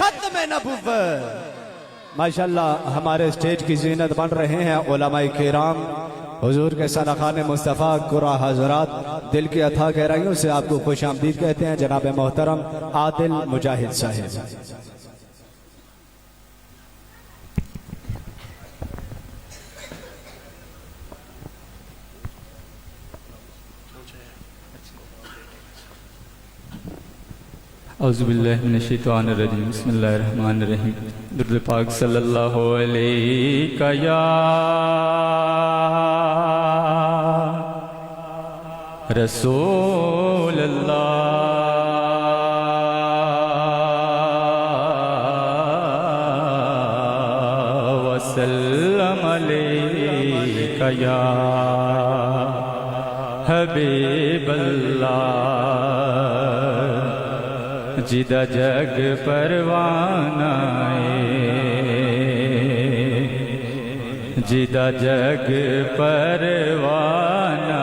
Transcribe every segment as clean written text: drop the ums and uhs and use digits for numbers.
ختم نبوت۔ ماشاءاللہ ہمارے اسٹیج کی زینت بن رہے ہیں علماء کرام، حضور کے سرخان مصطفیٰ قرآن حضرات، دل کی اتھاہ گہرائیوں سے آپ کو خوش آمدید کہتے ہیں جناب محترم عادل مجاہد صاحب۔ اعوذ باللہ من الشیطان الرجیم، بسم اللہ الرحمن الرحیم۔ درود پاک صلی اللہ علیہ یا رسول اللہ وسلم علیہ یا حبیب اللہ، جدہ جگ پروانہ جدہ جگ پروانہ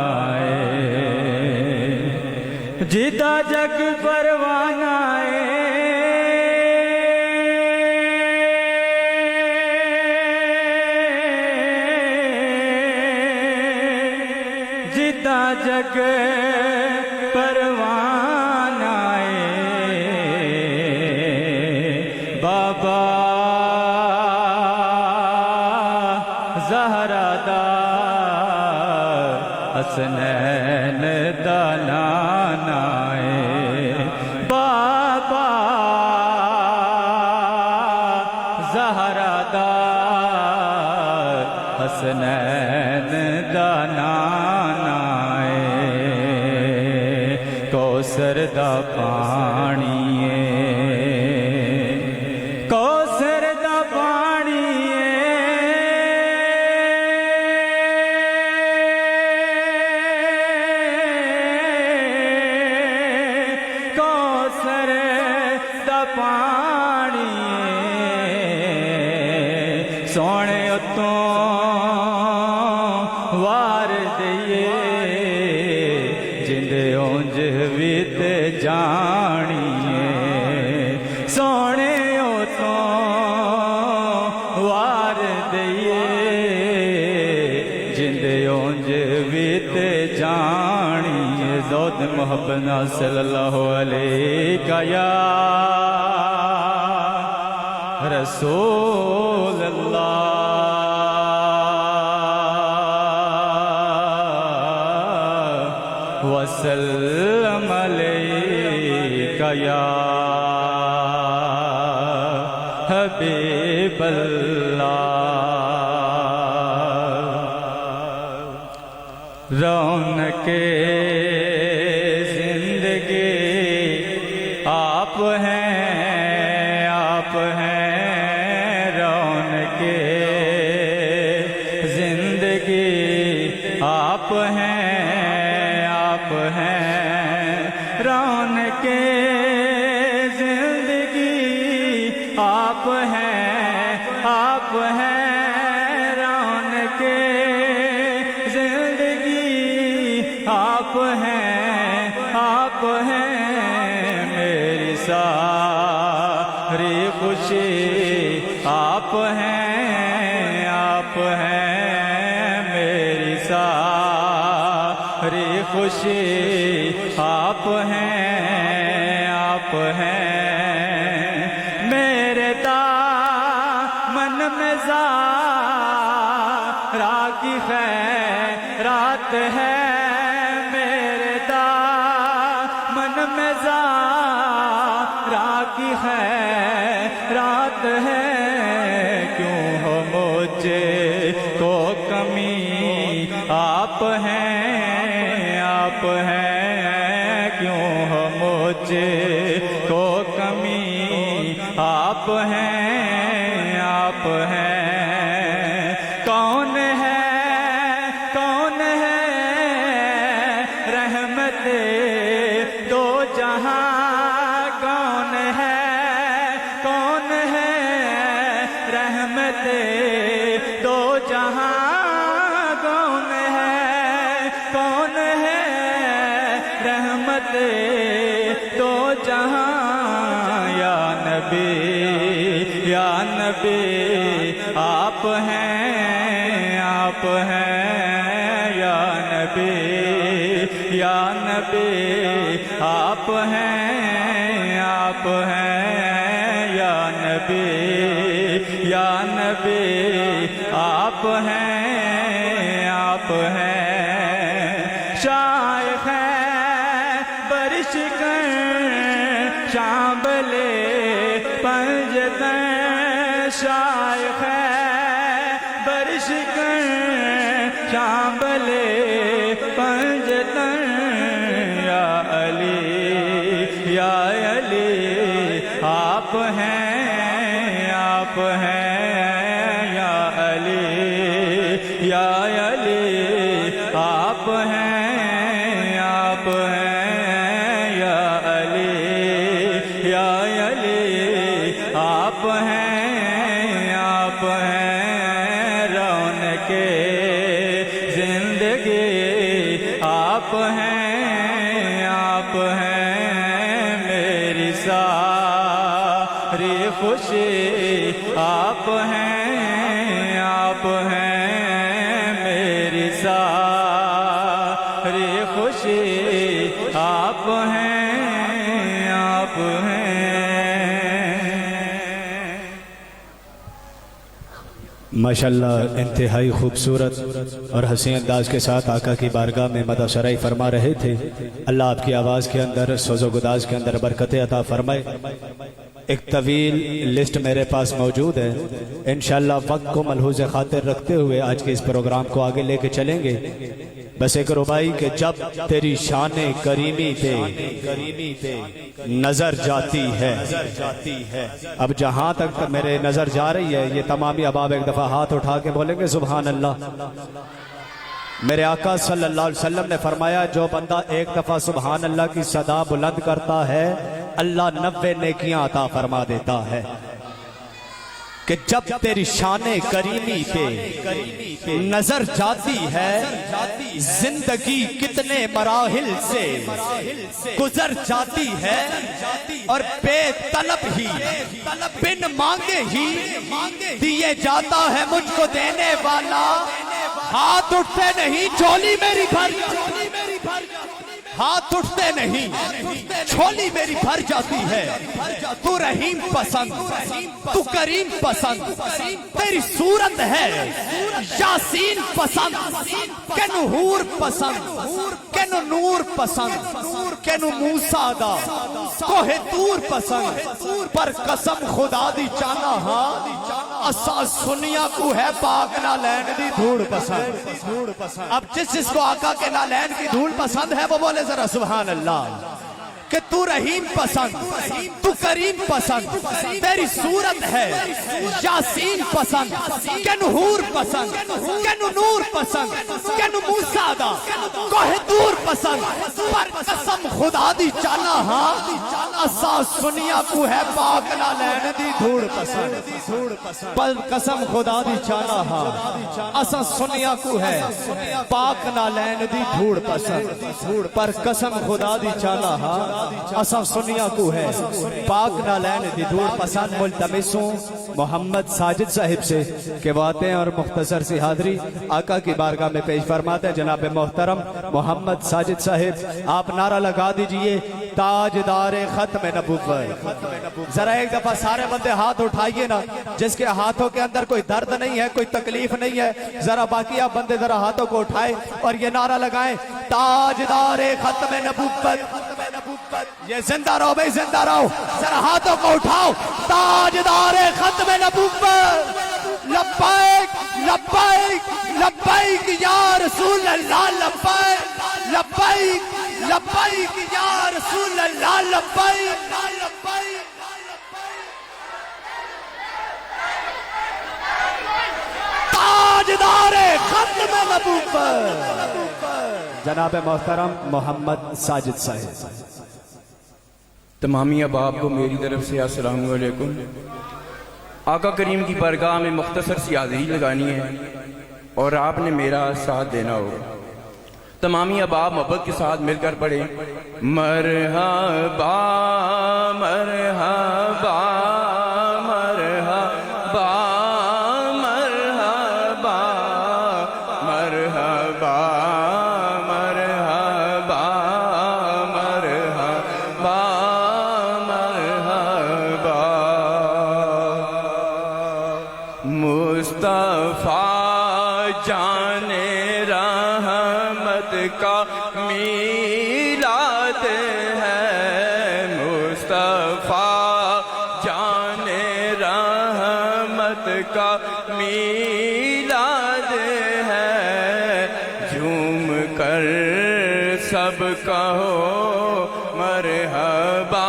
جدہ جگ پروانہ جدہ جگ پروانہ بابا زہرا دا حسنین دا نانا بابا زہرا دا حسنین دا نانا کوثر دا پانی کوثر دا پانی کوثر دا پانی سونے اتوں وار دئیے جندے اونج ویت جانیے سونے وار دئیے جندے اونج ویت جانیے زود محبنا صلی اللہ علیہ یا رسول اللہ وسلم علیہ یا حبیب اللہ۔ رونق زندگی آپ ہیں آپ ہیں رونق زندگی آپ ہیں آپ ہیں رونق زندگی آپ ہیں آپ ہیں رونق زندگی آپ ہیں آپ ہیں میری ساری خوشی آپ ہیں آپ ہیں میری ساری خوشی آپ ہیں آپ ہیں میرے دامن میں زہرا کی خیرات ہے میرے دامن میں زہرا کی خیرات ہے کیوں ہو مجھے کو کمی آپ ہیں آپ ہیں کیوں ہو مجھے کو کمی آپ ہیں آپ ہیں کون ہے رحمت دو جہاں کون ہے رحمت دو جہاں کون ہے رحمت دو جہاں یا نبی آپ ہیں یا نبی یا نبی آپ ہیں یا نبی یا نبی آپ ہیں شائخ برش کر شامبلے پنجتن شائخ برش کر شامبلے پنجتن یا علی آپ ہیں یا علی آپ ہیں یا علی آپ ہیں رونق زندگی آپ ہیں میری ساری خوشی آپ ہیں میری ساری خوشی آپ ہیں ماشاءاللہ انتہائی خوبصورت اور حسین انداز کے ساتھ آقا کی بارگاہ میں مدح سرائی فرما رہے تھے۔ اللہ آپ کی آواز کے اندر سوز و گداز کے اندر برکت عطا فرمائے۔ ایک طویل لسٹ میرے پاس موجود ہے، انشاءاللہ وقت کو ملحوظ خاطر رکھتے ہوئے آج کے اس پروگرام کو آگے لے کے چلیں گے۔ بس ایک ربائی کہ جب تیری شان کریمی پہ نظر جاتی ہے، اب جہاں تک میرے نظر جا رہی ہے یہ تمامی احباب ایک دفعہ ہاتھ اٹھا کے بولیں گے سبحان اللہ۔ میرے آقا صلی اللہ علیہ وسلم نے فرمایا جو بندہ ایک دفعہ سبحان اللہ کی صدا بلند کرتا ہے اللہ 90 نیکیاں عطا فرما دیتا ہے۔ کہ جب تیری شان کریمی پہ نظر جاتی ہے زندگی کتنے مراحل سے گزر جاتی ہے اور بے طلب ہی بن مانگے ہی دیے جاتا ہے مجھ کو دینے والا، ہاتھ اٹھتے نہیں جھولی میری بھر ہاتھ اٹھتے نہیں جھولی میری بھر جاتی ہے۔ تو رحیم پسند تو کریم پسند تیری صورت ہے یاسین پسند کہ نور پسند کہ نور پسند کہ موسیٰ دا کوہ طور پسند پر قسم خدا دی چانا ہاں اسا سنیا کو ہے پاک نالین دی دھوڑ پسند۔ اب جس کو آقا کے نالین کی دھوڑ پسند ہے وہ بولے ذرا سبحان اللہ۔ کہ تو رحیم پسند تو کریم پسند تیری صورت ہے یاسین پسند کہ نور پسند کہ نور پسند کہ موسیٰ دا کوہ طور پسند پر قسم خدا دی چانا ہاں اسا سنیا کو ہے پاک نالین دی دھوڑ پسند۔ پر قسم خدا دی چانا ہاں اسا سنیا کو ہے پاک نالین دی دھوڑ پسند پر قسم خدا دی چانا ہاں اسا سنیا کو ہے پاک نالین دی دھوڑ پسند۔ ملتمسوں محمد ساجد صاحب سے کہ وہ آتے ہیں اور مختصر سی حاضری آقا کی بارگاہ میں پیش فرماتے ہیں۔ جناب محترم محمد ساجد صاحب آپ نعرہ لگا دیجئے تاجدار ختم نبوت۔ ذرا ایک دفعہ سارے بندے ہاتھ اٹھائیے نا، جس کے ہاتھوں کے اندر کوئی درد نہیں ہے کوئی تکلیف نہیں ہے، ذرا باقی آپ بندے ذرا ہاتھوں کو اٹھائیں اور یہ نعرہ لگائیں تاجدار ختم نبوت۔ یہ زندہ رہو بھائی زندہ رہو، ذرا ہاتھوں کو اٹھاؤ تاجدار ختم نبوت۔ لبیک لبیک لبیک یا رسول اللہ لبیک لبیک لبیک یا رسول اللہ لبیک۔ تاجدار ختم نبوت جناب محترم محمد ساجد صاحب۔ تمامی احباب کو میری طرف سے السلام علیکم۔ آقا کریم کی بارگاہ میں مختصر سی حاضری لگانی ہے اور آپ نے میرا ساتھ دینا ہوگا۔ تمامی احباب محبت کے ساتھ مل کر پڑھیں مرحبا مرحبا مرحبا مرحبا جان رحمت کا میلاد ہے مصطفیٰ جان رحمت کا میلاد ہے جھوم کر سب کہو مرحبا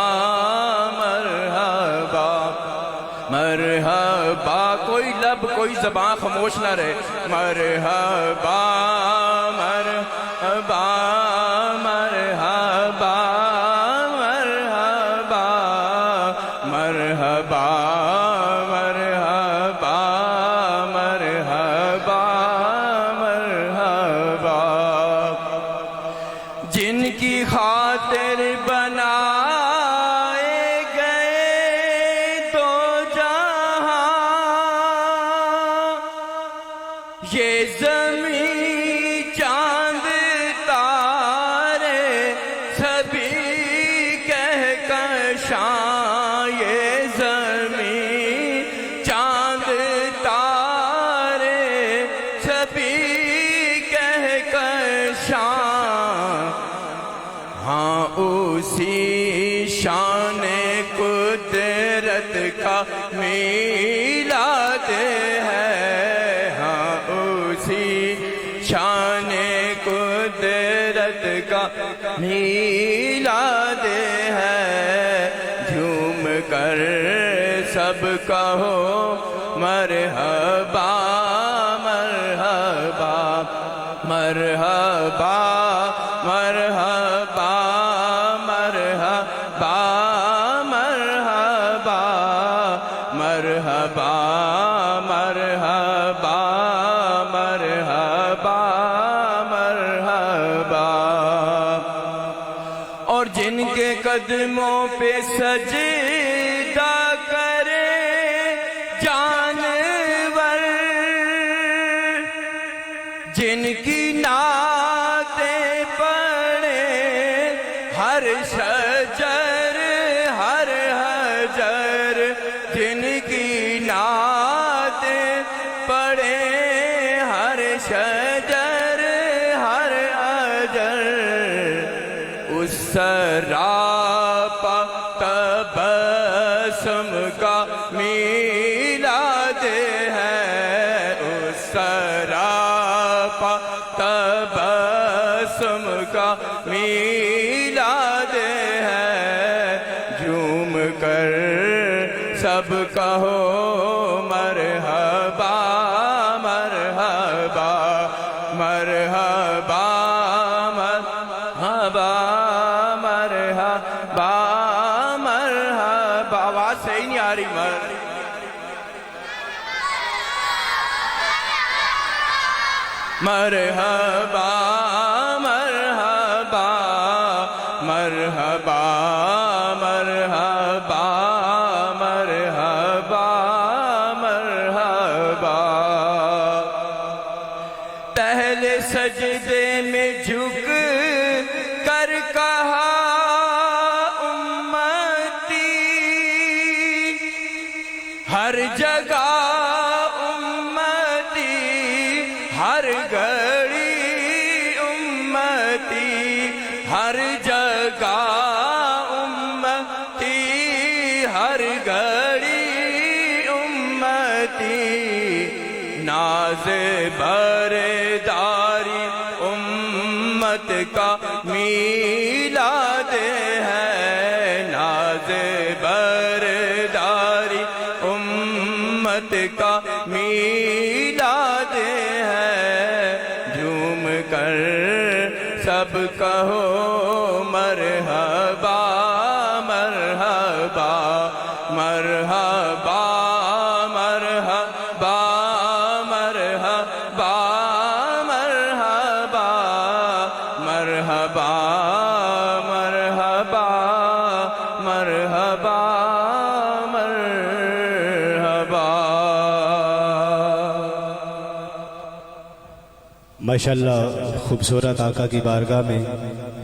مرحبا مرحبا کوئی لب کوئی زبان خاموش نہ رہے مرحبا مرحبا مرحبا مرحبا مرحبا مرحبا مرحبا مرحبا جن کی خاطر بنائے گئے دو جہاں یہ زمین چاند تارے سبھی کہکشاں یہ زمین چاند تارے سبھی کہکشاں ہاں اسی شان قدرت کا میلاد ہے ہاں اسی شان قدرت کا میلاد ہے جھوم کر سب کہو مرحبا مرحبا مرحبا مرحبا مرحبا مرحبا مرحبا مرحبا مرحبا مرحبا اور جن کے قدموں پہ سجدہ کرے جانور جن کی نعتیں پڑھے ہر شجر ہر حجر جن کی نعتیں پڑھے ہر شجر ہر حجر اس سراپا تبسم کا میلاد ہے اس سراپا تبسم کا میلاد ہے جھوم کر سب کہو مرحبا مرحبا مرحبا مرحبا مرحبا مرحبا آواز صحیح نہیں آ رہی مرحبا مرحبا مرحبا مرحبا مرحبا مرحبا پہلے سجدے میں جھک کر کہا امتی ہر جگہ امتی ہر گھڑی امتی ہر جگہ امتی ہر گھڑی امتی ناز برداری امت کا میلاد ہے ناز برداری امت کا میلاد ہے جھوم کر سب کہو مرحبا مرحبا مرحبا مرحبا مرحبا مرحبا مرحبا مرحبا مرحبا مرحبا ماشاءاللہ خوبصورت آقا کی بارگاہ میں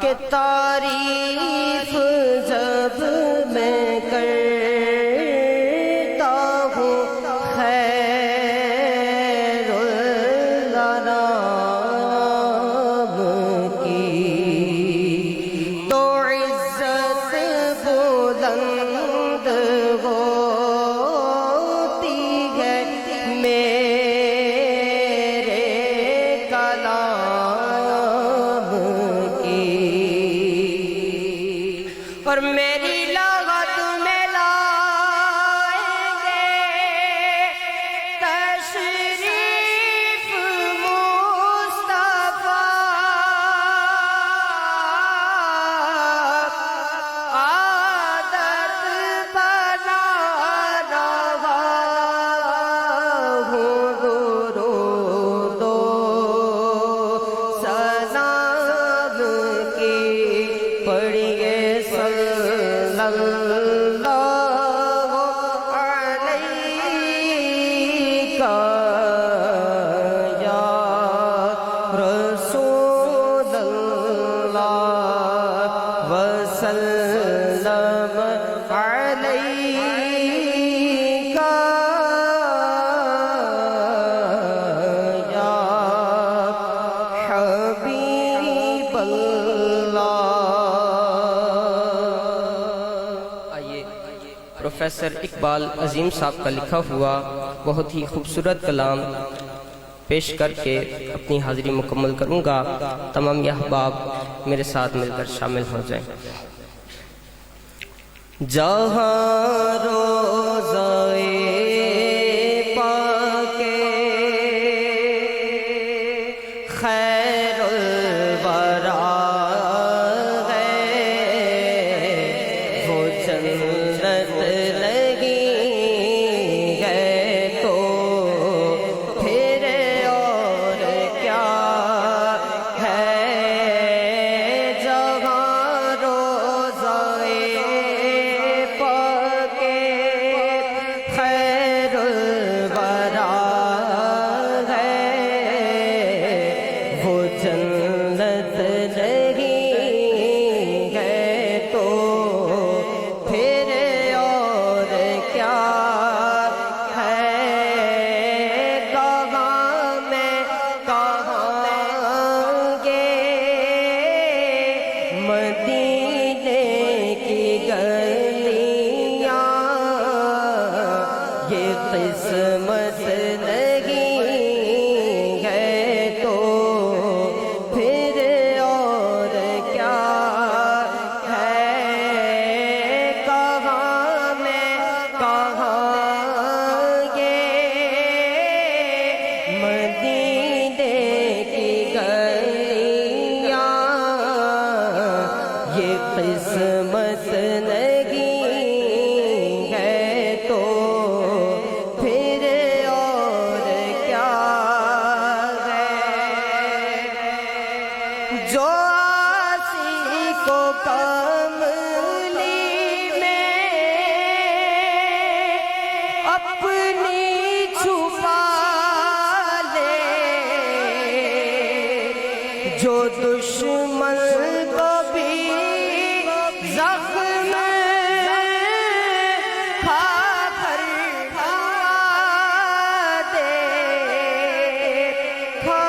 کہ تعریف جب میں کرتا ہوں خیر الانام کی تو عزت بلند ہوتی ہے میرے کلام کی اور میری لغت میں لائیں گے تشریف مصطفیٰ عادت بنا رہا ہوں درود و سلام کی پڑھیے صلی اللہ علیہ یا رسول اللہ وسلم علیہ یا حبیب اللہ۔ آئیے پروفیسر اقبال عظیم صاحب کا لکھا ہوا بہت ہی خوبصورت کلام پیش کر کے اپنی حاضری مکمل کروں گا۔ تمام احباب میرے ساتھ مل کر شامل ہو جائیں۔ جہاں روضۂ پاک خیر الورا ہے وہ جنت لگی ہے تو پھر اور کیا ہے۔ جہاں روضۂ پاک خیر الورا ہے وہ جنت نہیں ہے تو پھر اور کیا ہے۔ کہاں میں کہاں گے مدینے کی گلیاں یہ قسمت نہیں ہے تو پھر اور کیا ہے۔ کہاں میں کہاں گے مدینے کی گلیاں یہ قسمت نہیں ہے تو پھر اور کیا ہے۔ جو آسی کو کملی میں اپنی چھپا لے جو دشمن کو بھی زخم کھا کر دعا دے کھا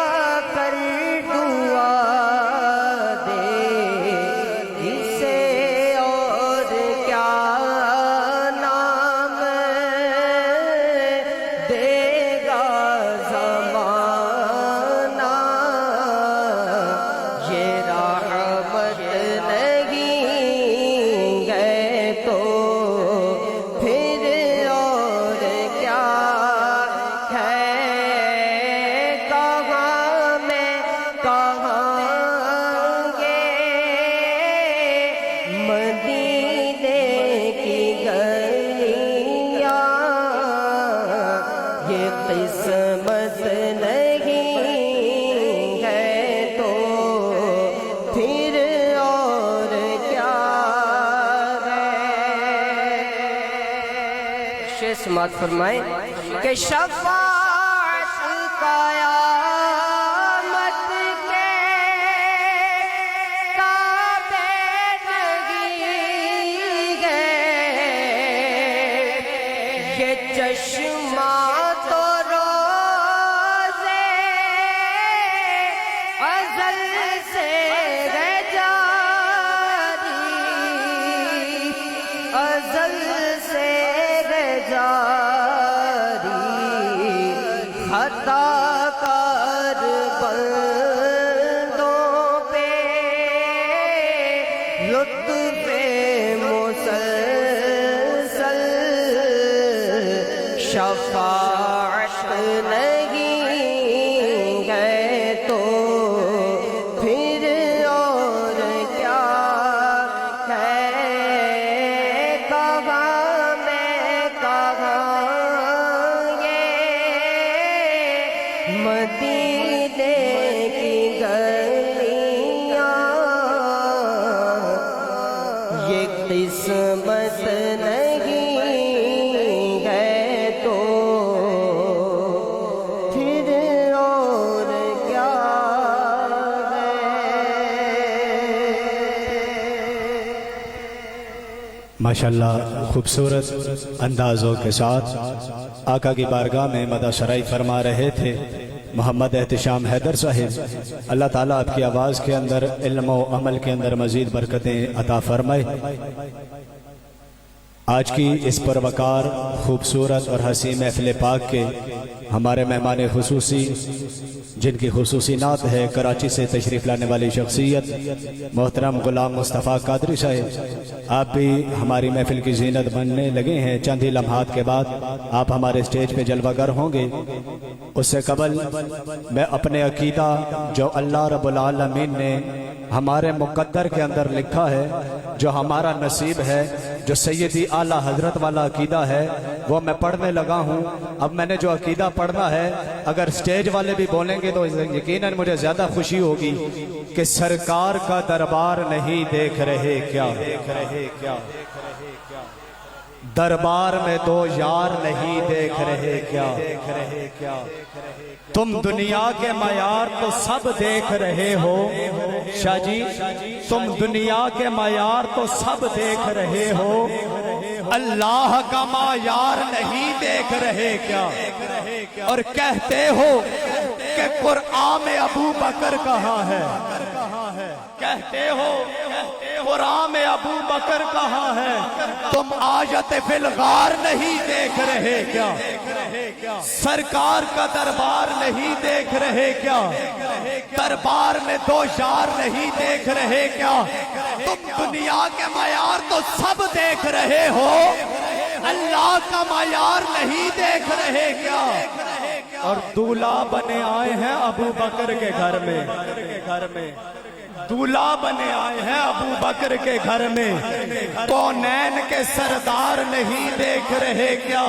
کر دعا دے اسے اور کیا نام دے گا زمانہ۔ یہ رحمت نہیں ہے تو پھر اور کیا ہے۔ کہاں میں کہاں گے مدینے کی گلیاں یہ قسمت نہیں ہے تو پھر اور کیا ہے۔ شیخ سماعت فرمائیں کہ شفاعت قیامت کے کہ چشمہ تو روزے ازل سے ہے جاری، ازل سے ہے جاری، خطا کار بندوں پہ لطف مسلسل، شفاعت نہیں ہے تو پھر اور کیا ہے، کہاں میں کہاں یہ مدینے کی گلیاں، یہ قسمت نہیں ہے تو پھر اور کیا ہے۔ ماشاءاللہ خوبصورت اندازوں کے ساتھ آقا کی بارگاہ میں مدح شرعی فرما رہے تھے محمد احتشام حیدر صاحب۔ اللہ تعالیٰ آپ کی آواز کے اندر، علم و عمل کے اندر مزید برکتیں عطا فرمائے۔ آج کی اس پروقار خوبصورت اور حسین محفل پاک کے ہمارے مہمان خصوصی، جن کی خصوصی نعت ہے کراچی سے تشریف لانے والی شخصیت محترم غلام مصطفیٰ قادری صاحب، آپ بھی ہماری محفل کی زینت بننے لگے ہیں۔ چند ہی لمحات کے بعد آپ ہمارے اسٹیج پہ جلوہ گر ہوں گے۔ اس سے قبل میں اپنے عقیدہ جو اللہ رب العالمین نے ہمارے مقدر کے اندر لکھا ہے، جو ہمارا نصیب ہے، جو سیدی اعلیٰ حضرت والا عقیدہ ہے، وہ میں پڑھنے لگا ہوں۔ اب میں نے جو عقیدہ پڑھنا ہے، اگر اسٹیج والے بھی بولیں گے تو یقیناً مجھے زیادہ خوشی ہوگی کہ سرکار کا دربار نہیں دیکھ رہے کیا، دربار میں دو یار نہیں دیکھ رہے کیا، تم دنیا کے معیار تو سب دیکھ رہے ہو شاہ جی، تم دنیا کے معیار تو سب دیکھ رہے ہو، اللہ کا معیار نہیں دیکھ رہے کیا، اور کہتے ہو کہ قرآن میں ابو بکر کہاں ہے، کہتے ہو قرآن میں ابو بکر کہاں ہے، تم آیت فی الغار نہیں دیکھ رہے کیا، سرکار کا دربار نہیں دیکھ رہے کیا، دربار میں دو یار نہیں دیکھ رہے کیا، تم دنیا کے معیار تو سب دیکھ رہے ہو، اللہ کا معیار نہیں دیکھ رہے کیا، اور دولہا بنے آئے ہیں ابو بکر کے گھر میں، دولہا بنے آئے ہیں ابو بکر کے گھر میں، کونین کے سردار نہیں دیکھ رہے کیا،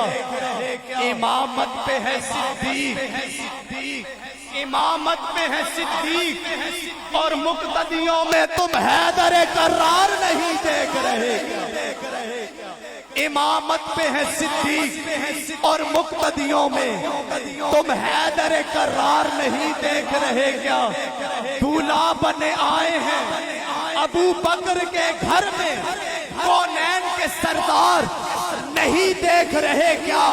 امامت پہ ہے صدیق، امامت میں ہے صدیق، اور مقتدیوں میں تم حیدر کرار نہیں دیکھ رہے کیا، امامت پہ ہے صدیق اور مقتدیوں میں تم حیدر کرار نہیں دیکھ رہے کیا، دولہا بنے آئے ہیں ابو بکر کے گھر میں، کونین کے سردار نہیں دیکھ رہے کیا،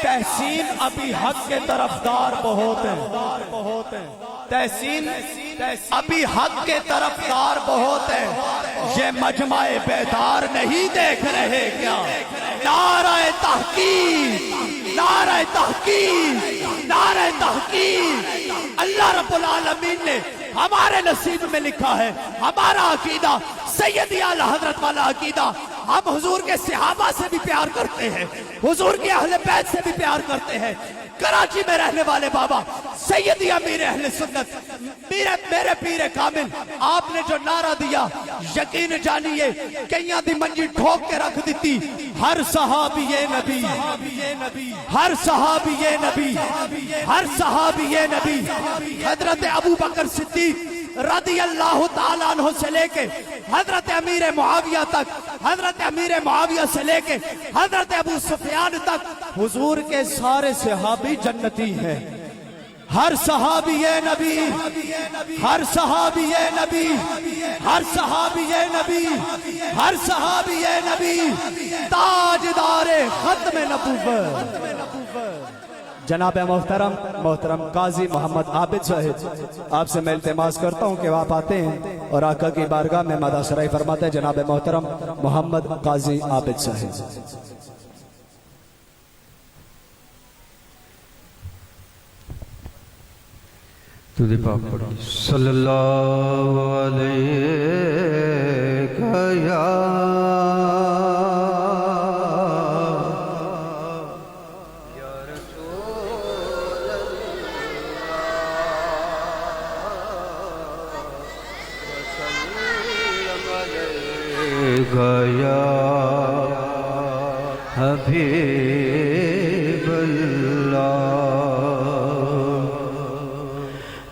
تحسین ابھی حق کے طرفدار بہت ہیں، تحسین ابھی حق کے طرفدار بہت ہیں، یہ مجمع بیدار نہیں دیکھ رہے کیا، نعرہ تحقیق، نعرہ تحقیق، نعرہ تحقیق، اللہ رب العالمین نے ہمارے نصیب میں لکھا ہے، ہمارا عقیدہ سیدی اعلیٰ حضرت والا عقیدہ، ہم حضور کے صحابہ سے بھی پیار کرتے ہیں، حضور کے اہل بیت سے بھی پیار کرتے ہیں، کراچی میں رہنے والے بابا سیدی امیر اہل سنت میرے پیر کامل، آپ نے جو نعرہ دیا یقین جانیے کئیاں دی منجی ٹھوک کے رکھ دیتی، ہر صحابی نبی، ہر صحابی نبی، ہر صحابی نبی، حضرت ابو بکر صدیق رضی اللہ تعالیٰ عنہ سے لے کے حضرت امیر معاویہ تک، حضرت امیر معاویہ سے لے کے حضرت ابو سفیان تک، حضور کے سارے صحابی جنتی ہیں، ہر صحابی نبی، ہر صحابی نبی، ہر صحابی نبی، ہر صحابی نبی تاجدار ختم نبوت۔ جناب محترم قاضی محمد عابد صاحب، آپ سے میں التماس کرتا ہوں کہ آپ آتے ہیں اور آقا کی بارگاہ میں مدح سرائی فرماتے ہیں۔ جناب محترم محمد قاضی عابد صاحب۔ درود پاک پڑھیں۔ صلی اللہ علیہ یا گیا حبیب اللہ،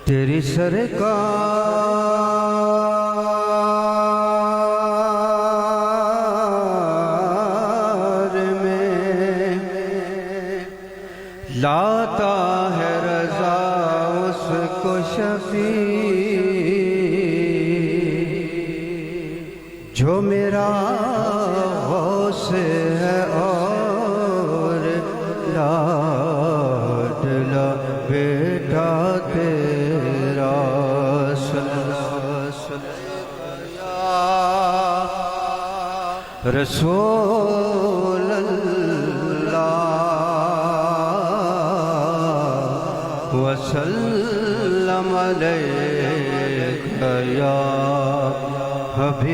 تیری سرکار میں لاتا ہے رضا اس کو شفیع، جو میرا غوث ہے اور لاڈلا بیٹا تیرا، صلی اللہ رسول اللہ وسلم علیک یا حبیب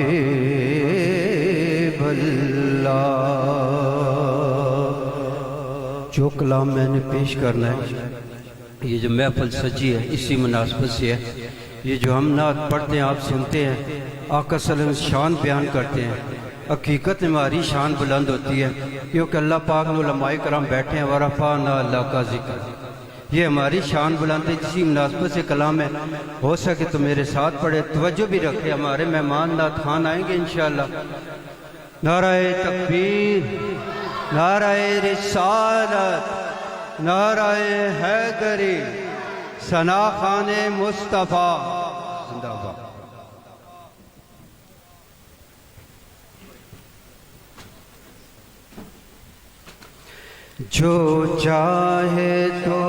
اللہ۔ جو کلام میں نے پیش کرنا ہے، یہ جو محفل سجی ہے اسی مناسبت سے ہے۔ یہ جو ہم نعت پڑھتے ہیں، آپ سنتے ہیں، آقا صلی اللہ علیہ وسلم شان بیان کرتے ہیں، حقیقت میں ہماری شان بلند ہوتی ہے، کیونکہ اللہ پاک نے علماء کرام بیٹھے ہیں، ورفعنا اللہ کا ذکر، یہ ہماری شان بلند ہے۔ جسی مناسبت سے کلام ہے، ہو سکے تو میرے ساتھ پڑھے، توجہ بھی رکھے، ہمارے مہمان نعت خوان آئیں گے انشاءاللہ۔ نعرہ تکبیر، نعرہ رسالت، نعرہ حیدری، ثنا خان مصطفیٰ زندہ باد۔ جو چاہے تو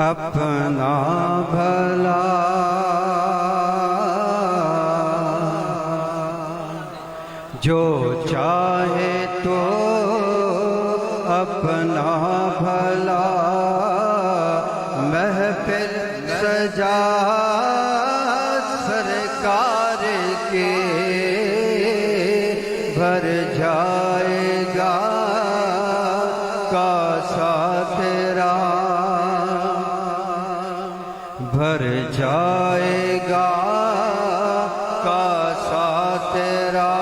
اپنا بھلا، جو چاہے تو اپنا بھلا، محفل سجا سرکار کے بھر جائے گا کاسا تیرا، بھر جائے گا کاسا تیرا،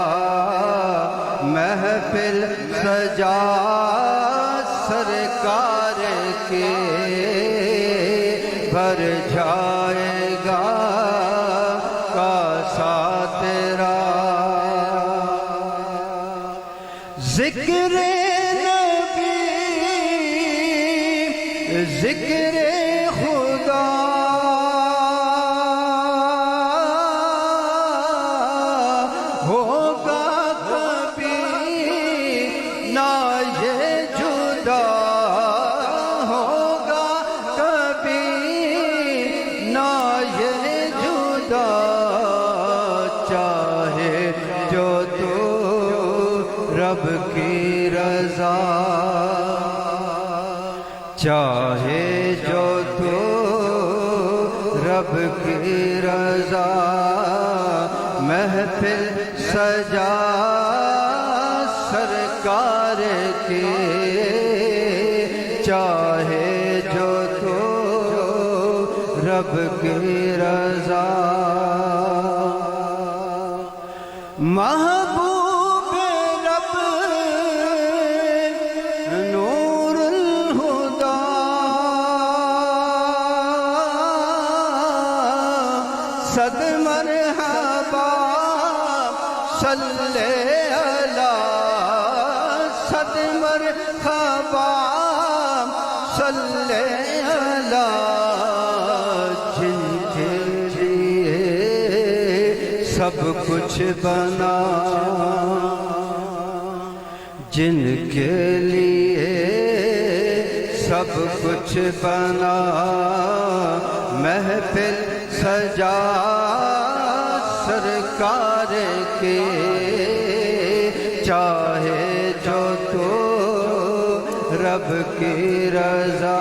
محفل سجا سرکار کے بھر جائے گا کاسا تیرا۔ ذکر نبی، ذکر خدا، ہوگا کبھی نہ یہ جدا، ہوگا کبھی نہ یہ جدا، چاہے جو تو رب کی رضا، چاہے جو تو رب کی رضا، محفل سجا سرکار کے، چاہے جو تو رب کی رضا، محبوب رب نور الہدا، صد مرحبا صلی علی، صد مرحبا صلی علی جن کے لیے سب کچھ بنا جن کے لیے سب کچھ بنا محفل سجا سرکار کے چاہے جو تو رب کی رضا.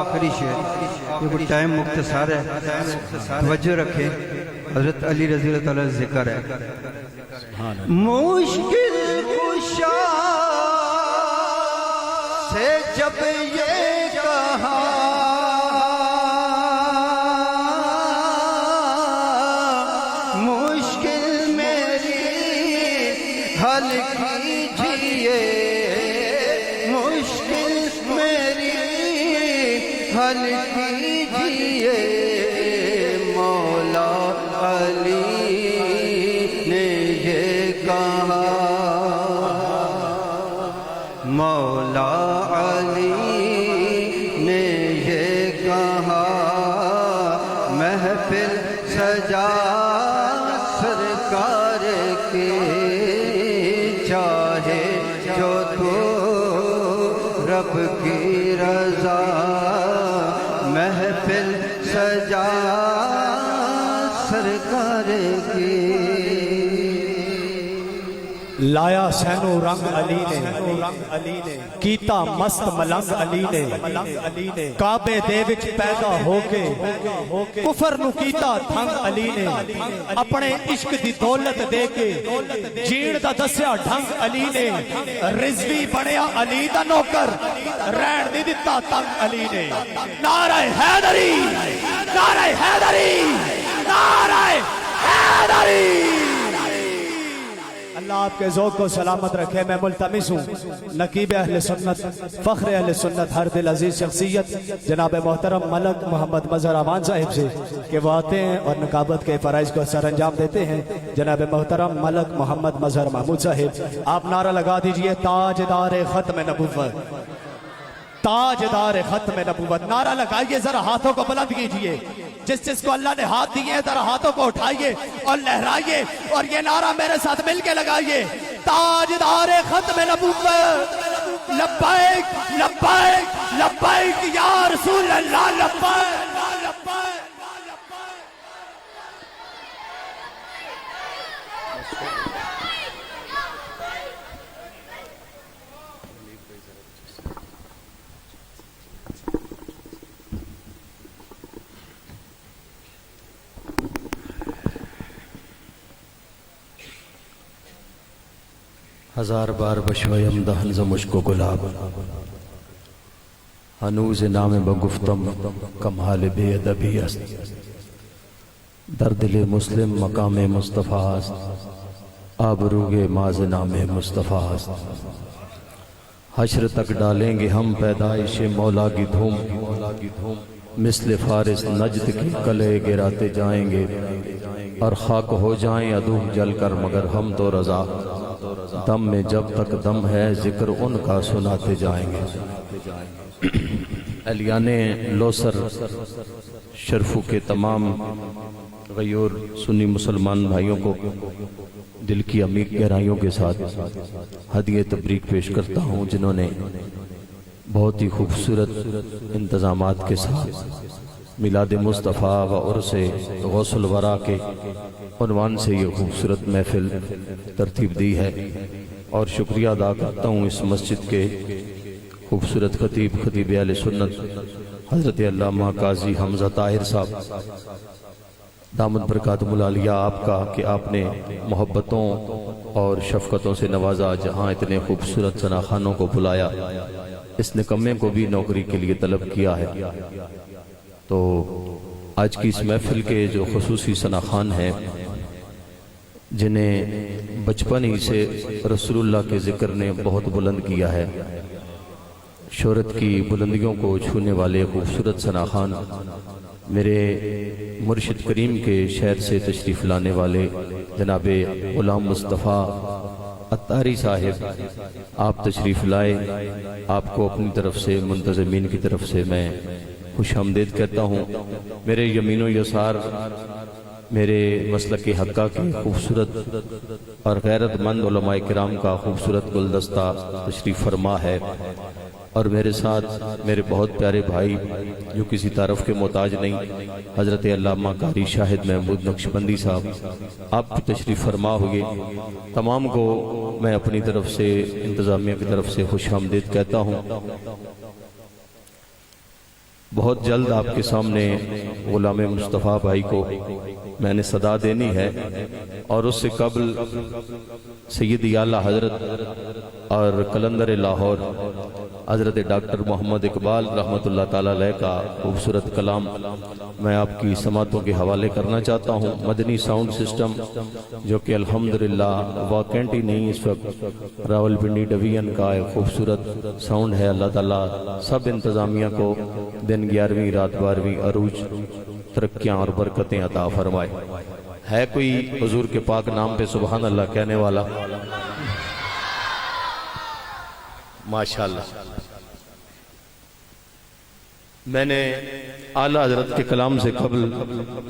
آخری شعر یہ کوئی ٹائم مختصر ہے توجہ رکھیں. حضرت علی رضی اللہ تعالیٰ ذکر ہے مشکل کشا سے جب یہ کہا مشکل میری حل کیجئے مشکل میری حل کیجئے مولا علی نے یہ کہا مولا علی نے یہ کہا محفل سجا سرکار کے چاہے جو تو رب کی رضا محفل سجا سرکار کی. لایا سینو رنگ علی نے کیتا مست ملنگ علی نے کعبے دے وچ پیدا ہو کے کفر نو کیتا دھنگ علی نے اپنے عشق دی دولت دے کے جین دا دسیا ڈھنگ علی نے رضوی بنیا علی دا نوکر رہن دی دتا تنگ علی نے. نعرہ حیدری نعرہ حیدری نعرہ حیدری. اللہ آپ کے ذوق کو سلامت رکھے. میں ملتمس ہوں نقیب اہل سنت فخر اہل سنت ہر دل عزیز شخصیت جناب محترم ملک محمد مظہر امان صاحب سے کہ وہ آتے ہیں اور نقابت کے فرائض کو سر انجام دیتے ہیں. جناب محترم ملک محمد مظہر محمود صاحب آپ نعرہ لگا دیجئے تاجدار ختم نبوت تاجدار ختم نبوت. نعرہ لگائیے ذرا ہاتھوں کو بلند کیجئے. جس جس کو اللہ نے ہاتھ دیے ہیں ذرا ہاتھوں کو اٹھائیے اور لہرائیے اور یہ نعرہ میرے ساتھ مل کے لگائیے تاجدار ختم نبوت لبیک لبیک لبیک یا رسول اللہ لبیک. ہزار بار بشویم دہن ز مشک و گلاب ہنوز نام بگفتم کمال بے ادبی است در دل مسلم مقام مصطفیٰ است آبروگ ماز نام مصطفیٰ است. حشر تک ڈالیں گے ہم پیدائش مولا کی دھوم مثل فارس نجد کی کلے گراتے جائیں گے اور خاک ہو جائیں عدو جل کر مگر ہم تو رضا دم میں جب تک دم ہے ذکر ان کا سناتے جائیں گے. اہلیان لوسر شرفو کے تمام غیور سنی مسلمان بھائیوں کو دل کی عمیق گہرائیوں کے ساتھ ہدیہ تبریک پیش کرتا ہوں جنہوں نے بہت ہی خوبصورت انتظامات کے ساتھ میلاد مصطفیٰ و عرس غوث الورا کے عنوان سے یہ خوبصورت محفل ترتیب دی ہے. اور شکریہ ادا کرتا ہوں اس مسجد کے خوبصورت خطیب اہل سنت حضرت علامہ قاضی حمزہ طاہر صاحب دامت برکاتہم العالیہ آپ کا کہ آپ نے محبتوں اور شفقتوں سے نوازا. جہاں اتنے خوبصورت ثناخانوں کو بلایا اس نکمے کو بھی نوکری کے لیے طلب کیا ہے. تو آج کی اس محفل کے جو خصوصی ثناخان ہیں جنہیں بچپن ہی سے رسول اللہ کے ذکر نے بہت بلند کیا ہے شہرت کی بلندیوں کو چھونے والے خوبصورت ثناخان میرے مرشد کریم کے شہر سے تشریف لانے والے جناب غلام مصطفیٰ اتاری صاحب آپ تشریف لائے، آپ کو اپنی طرف سے منتظمین کی طرف سے میں خوش آمدید کہتا ہوں۔ میرے یمین و یسار میرے مسلک حقہ کے خوبصورت اور غیرت مند علماء کرام کا خوبصورت گلدستہ تشریف فرما ہے، اور میرے ساتھ میرے بہت پیارے بھائی جو کسی تعارف کے محتاج نہیں، حضرت علامہ قاری شاہد محمود نقشبندی صاحب آپ بھی تشریف فرما ہوئے۔ تمام کو میں اپنی طرف سے انتظامیہ کی طرف سے خوش آمدید کہتا ہوں۔ بہت جلد آپ کے سامنے غلام مصطفیٰ بھائی کو میں نے صدا دینی ہے، اور اس سے قبل سیدی اعلیٰ حضرت اور قلندر لاہور حضرت ڈاکٹر محمد اقبال رحمۃ اللہ تعالیٰ علیہ کا خوبصورت کلام میں آپ کی سماعتوں کے حوالے کرنا چاہتا ہوں۔ مدنی ساؤنڈ سسٹم جو کہ الحمدللہ واقعی نہیں، اس وقت راول پنڈی ڈویژن کا ایک خوبصورت ساؤنڈ ہے۔ اللہ تعالیٰ سب انتظامیہ کو دن 11ویں رات 12ویں عروج ترقیاں اور برکتیں عطا فرمائے۔ ہے کوئی حضور کے پاک نام پہ سبحان اللہ کہنے والا؟ ماشاءاللہ۔ میں نے اعلیٰ حضرت کے کلام سے قبل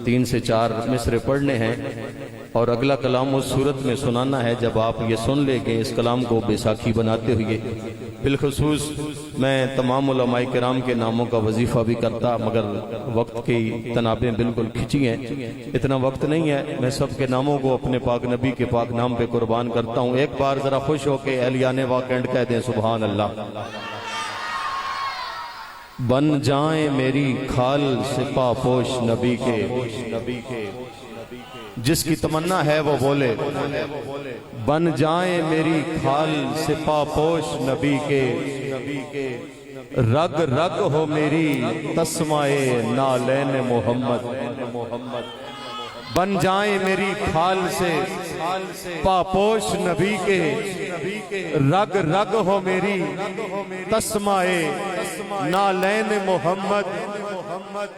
3 سے 4 مصرے پڑھنے ہیں، اور اگلا کلام اس صورت میں سنانا ہے جب آپ یہ سن لیں کہ اس کلام کو بیساکھی بناتے ہوئے بالخصوص میں تمام علماء کرام کے ناموں کا وظیفہ بھی کرتا، مگر وقت کی تنابیں بالکل کھچی ہیں، اتنا وقت نہیں ہے۔ میں سب کے ناموں کو اپنے پاک نبی کے پاک نام پہ قربان کرتا ہوں۔ ایک بار ذرا خوش ہو کے اہلیان واقعہ کہہ دیں سبحان اللہ۔ بن جائیں میری کھال سے پاپوش نبی کے، جس کی تمنا ہے وہ بولے، بن جائیں میری کھال سے پاپوش نبی کے، رگ رگ ہو میری تسمائے نالین محمد، بن جائیں میری کھال سے پاپوش نبی کے، رگ رگ ہو میری تسمائے نالین محمد،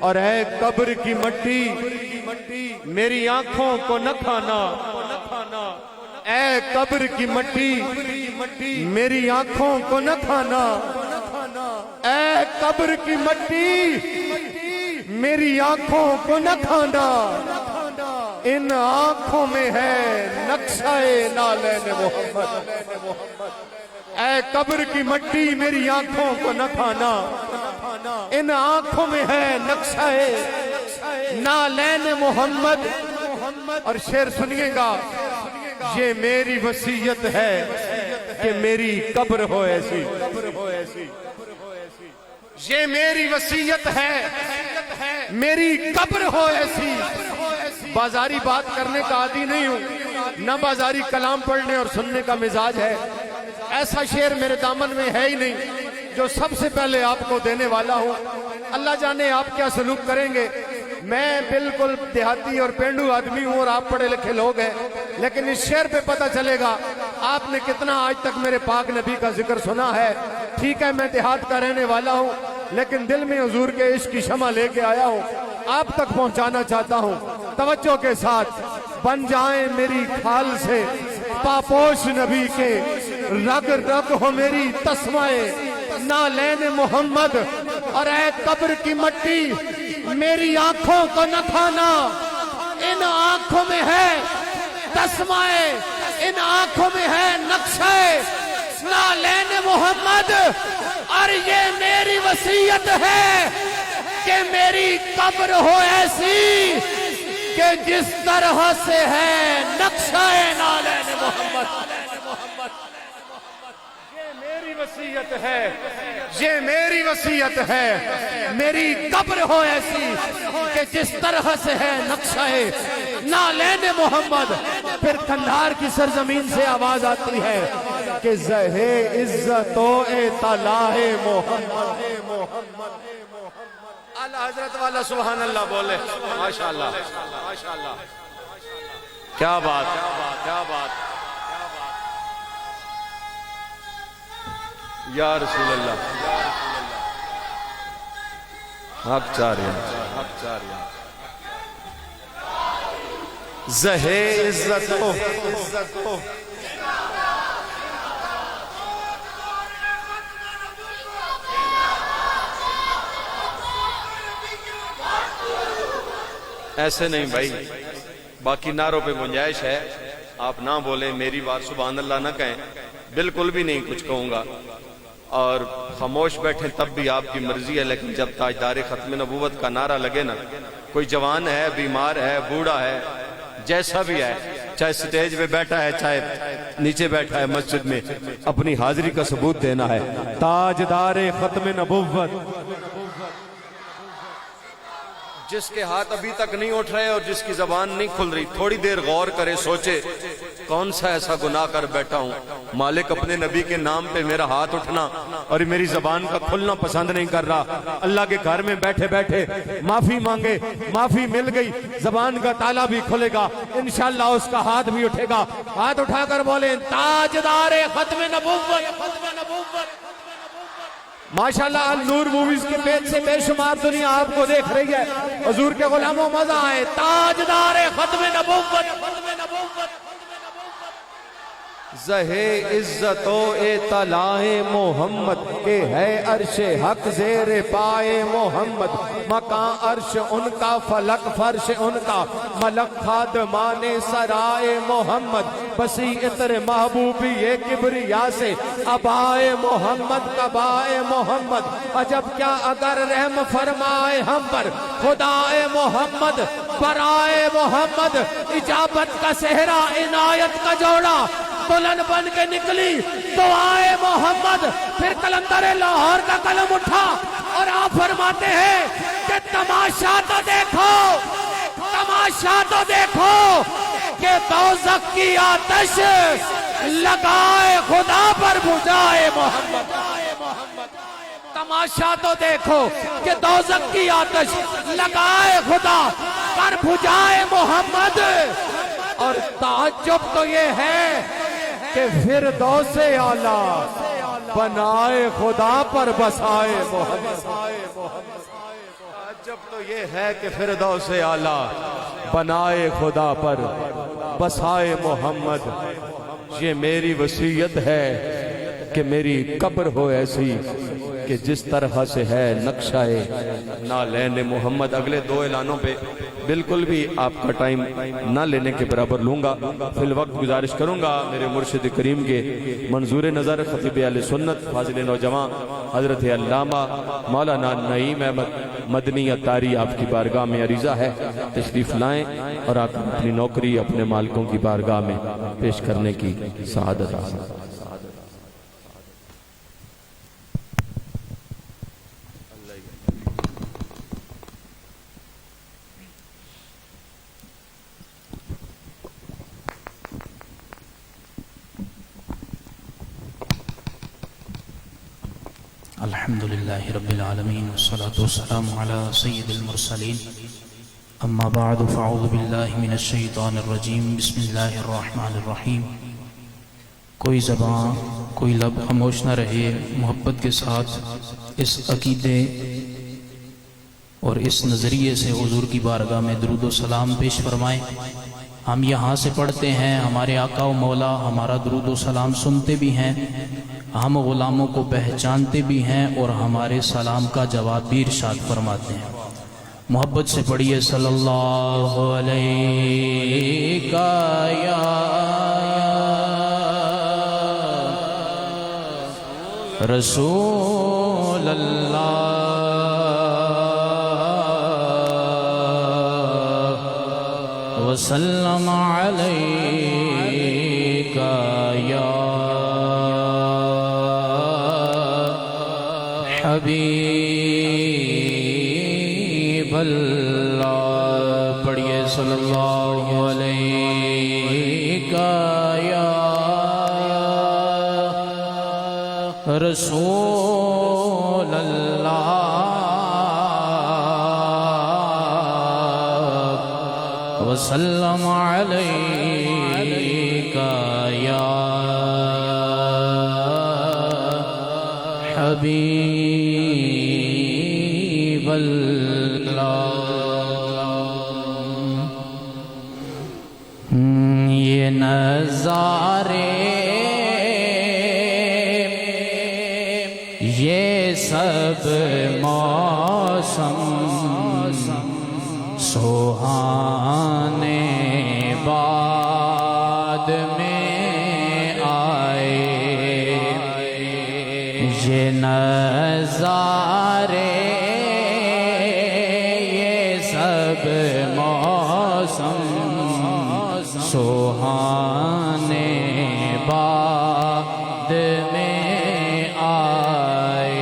اور اے قبر کی مٹی میری آنکھوں کو نہ کھانا، اے قبر کی مٹی میری آنکھوں کو نہ کھانا، اے قبر کی مٹی میری آنکھوں کو نہ کھانا، ان آنکھوں میں ہے نقشہ نالین محمد، اے قبر کی مٹی میری آنکھوں کو نہ کھانا، ان آنکھوں میں ہے نقشہ نالین محمد۔ اور شعر سنیے گا، یہ میری وصیت ہے کہ میری قبر ہو ایسی، یہ میری وصیت ہے میری قبر ہو ایسی۔ بازاری بات کرنے کا عادی نہیں ہوں، نہ بازاری کلام پڑھنے اور سننے کا مزاج ہے۔ ایسا شعر میرے دامن میں ہے ہی نہیں جو سب سے پہلے آپ کو دینے والا ہوں۔ اللہ جانے آپ کیا سلوک کریں گے۔ میں بالکل دیہاتی اور پینڈو آدمی ہوں اور آپ پڑھے لکھے لوگ ہیں، لیکن اس شعر پہ پتہ چلے گا آپ نے کتنا آج تک میرے پاک نبی کا ذکر سنا ہے۔ ٹھیک ہے میں دیہات کا رہنے والا ہوں، لیکن دل میں حضور کے عشق کی شمع لے کے آیا ہوں، آپ تک پہنچانا چاہتا ہوں۔ توجہ کے ساتھ، بن جائیں میری کھال سے پاپوش نبی کے، رگ رگ ہو میری تسمائے نالین محمد، اور اے قبر کی مٹی میری آنکھوں کو نہ کھانا، ان آنکھوں میں ہے تسمائے، ان آنکھوں میں ہے نقشہ نالین محمد، اور یہ میری وصیت ہے کہ میری قبر ہو ایسی کہ جس طرح سے ہے نقشہ نالین محمد۔ وصیت ہے، یہ میری وصیت ہے، میری قبر ہو ایسی کہ جس طرح سے ہے نقشہ نالین محمد۔ پھر کندھار کی سرزمین سے آواز آتی ہے کہ زہ عزت و طلح محمد۔ اعلیٰ حضرت والا سبحان اللہ بولے، ماشاءاللہ ماشاءاللہ، کیا بات کیا بات، یا رسول اللہ، حق چاہ رہے ہیں، حق چاہ رہے ہیں۔ زہ عزت ایسے نہیں بھائی، باقی نعروں پہ گنجائش ہے، آپ نہ بولیں، میری بات سبحان اللہ نہ کہیں، بالکل بھی نہیں کچھ کہوں گا، اور خاموش بیٹھیں تب بھی آپ کی مرضی ہے، لیکن جب تاجدار ختم نبوت کا نعرہ لگے نا، کوئی جوان ہے، بیمار ہے، بوڑھا ہے، جیسا بھی ہے، چاہے سٹیج پہ بیٹھا ہے چاہے نیچے بیٹھا ہے مسجد میں، اپنی حاضری کا ثبوت دینا ہے۔ تاجدار ختم نبوت، جس کے ہاتھ ابھی تک نہیں اٹھ رہے اور جس کی زبان نہیں کھل رہی، تھوڑی دیر غور کرے، سوچے کون سا ایسا گناہ کر بیٹھا ہوں، مالک اپنے نبی کے نام پہ میرا ہاتھ اٹھنا اور میری زبان کا کھلنا پسند نہیں کر رہا۔ اللہ کے گھر میں بیٹھے بیٹھے معافی مانگے، معافی مل گئی، زبان کا تالا بھی کھلے گا، انشاءاللہ اس کا ہاتھ بھی اٹھے گا۔ ہاتھ اٹھا کر بولیں تاجدار ختم نبوت۔ ماشاءاللہ النور موویز کے پیج سے بے شمار دنیا آپ کو دیکھ رہی ہے، حضور کے غلاموں مزہ آئے۔ تاجدار ختم نبوت، زہے عزت و اطلاع محمد کے ہے عرش حق زیر پائے محمد، مکان عرش ان کا، فلک فرش ان کا، ملک خادمان سرائے محمد، بسی عطر محبوبی یہ کبریا سے ابائے محمد قبائے محمد، عجب کیا اگر رحم فرمائے ہم پر خدائے محمد، برائے محمد، اجابت کا صحرا عنایت کا جوڑا بلند بن کے نکلی دعائے محمد۔ پھر قلندر لاہور کا قلم اٹھا اور آپ فرماتے ہیں کہ تماشا تو دیکھو، تماشا تو دیکھو کہ دوزخ کی آتش لگائے خدا پر بجھائے محمد۔ تماشا تو دیکھو کہ دوزخ کی آتش لگائے خدا پر بجھائے محمد، اور تعجب تو یہ ہے کہ فردوس اعلیٰ بنائے خدا پر بسائے محمد۔ تعجب تو یہ ہے کہ فردوس اعلیٰ بنائے خدا پر بسائے محمد۔ یہ میری وصیت ہے کہ میری قبر ہو ایسی کہ جس طرح سے ہے نقشہ نالین محمد۔ اگلے دو اعلانوں پہ بالکل بھی آپ کا ٹائم نہ لینے کے برابر لوں گا، فی الوقت گزارش کروں گا میرے مرشد کریم کے منظور نظر خطیب اہل سنت فاضل نوجوان حضرت علامہ مولانا نعیم احمد مدنی عطاری آپ کی بارگاہ میں عریضہ ہے، تشریف لائیں اور آپ اپنی نوکری اپنے مالکوں کی بارگاہ میں پیش کرنے کی سعادت حاصل۔ الحمدللہ رب العالمین والصلاة والسلام علی سید المرسلین، اما بعد فاعوذ باللہ من الشیطان الرجیم، بسم اللہ الرحمن الرحیم۔ کوئی زبان کوئی لب خاموش نہ رہے، محبت کے ساتھ اس عقیدے اور اس نظریے سے حضور کی بارگاہ میں درود و سلام پیش فرمائیں۔ ہم یہاں سے پڑھتے ہیں، ہمارے آقا و مولا ہمارا درود و سلام سنتے بھی ہیں، ہم غلاموں کو پہچانتے بھی ہیں اور ہمارے سلام کا جواب بھی ارشاد فرماتے ہیں۔ محبت سے پڑھیے صلی اللہ علیہ یا رسول اللہ وسلم علیک یا حبیب اللہ، پڑھیے صلی اللہ علیہ یا رسول اللہ وسلم علیک یا حبیب اللہ۔ یہ نظارے یہ سب موسم سوہانے بعد میں آئے یہ نظارے یہ سب موسم سوہانے بعد میں آئے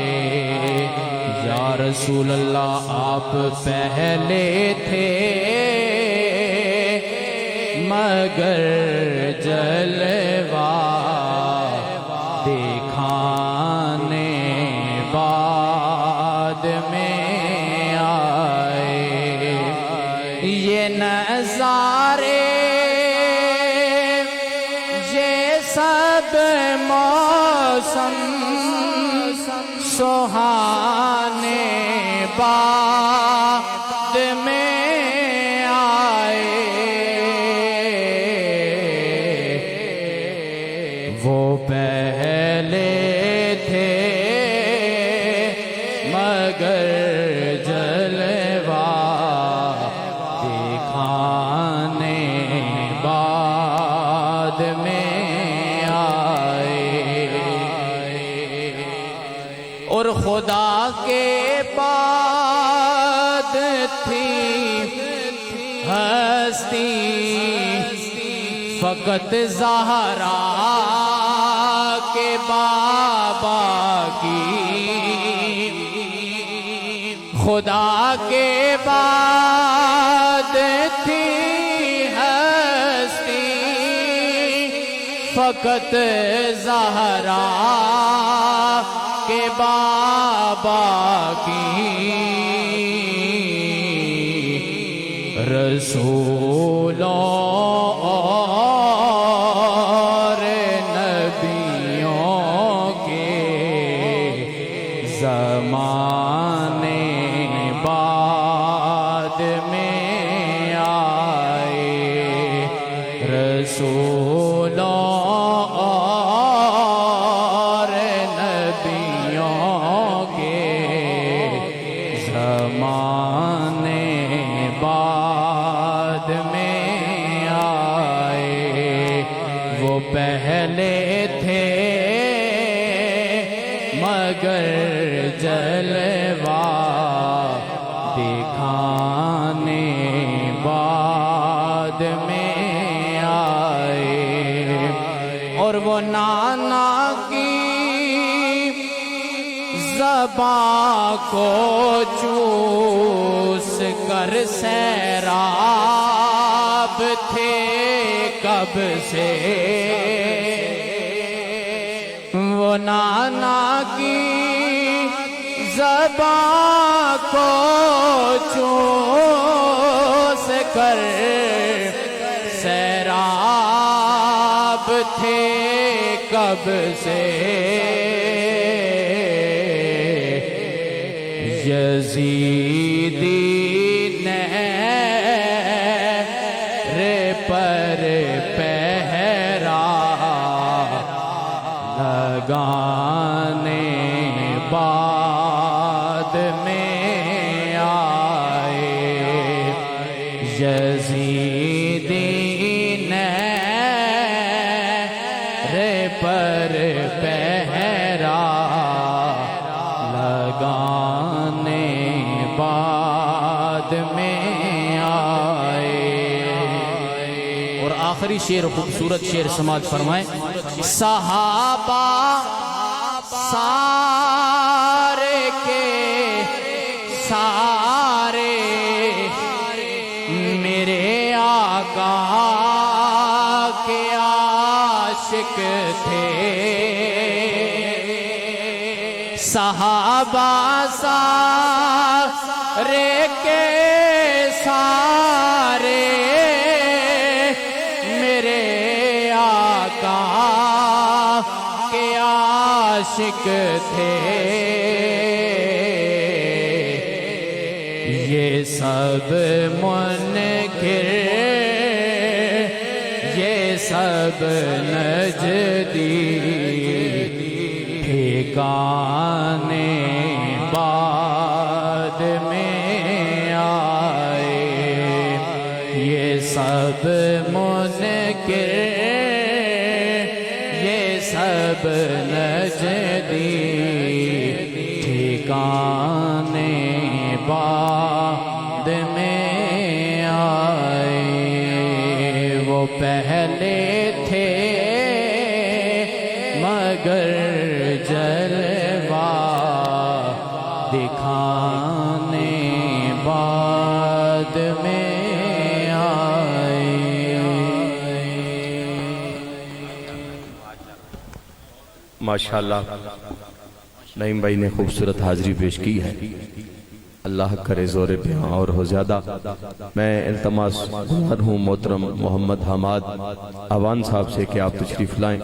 یا رسول اللہ آپ پہلے تھے مگر جلوہ دکھانے بعد میں آئے یہ نظارے یہ سب موسم سہانے بعد میں آئے وہ پہلے تھے مگر جلوہ دکھانے بعد میں آئے اور خدا کے بعد تھی ہستی فقط زہرا کے بابا کی خدا کے بعد تھی ہستی فقط زہرا کے بابا کی رسولوں اور نبیوں کے زمانے بعد میں آئے رسولوں اور نبیوں کے زمانے بعد میں آئے وہ پہلے تھے مگر جلوہ دکھانے بعد میں آئے اور وہ نانا کی زباں کو چوس کر سیراب تھے کب سے وہ نانا کی زباں کو چوس کر سیراب تھے کب سے یزیدی پر پہرا لگانے بعد میں آئے یزیدی پر پہرا لگانے بعد میں آئے اور آخری شعر خوبصورت شعر سماعت فرمائیں صحابہ سارے کے سارے میرے آقا کے عاشق تھے صحابہ سارے کے سارے میرے آقا کے عاشق تھے یہ سب منکر یہ سب نجدی ٹھکانے بعد میں آئے سب نجدی ٹھکانے بعد میں آئے، وہ پہلے تھے مگر جلوہ دکھانے بعد میں آئے۔ ماشاءاللہ نعیم بھائی نے خوبصورت حاضری پیش کی ہے، اللہ کرے زور بیاں اور ہو زیادہ۔ میں التماس گزار ہوں محترم محمد حماد اوان صاحب سے کہ آپ تشریف لائیں،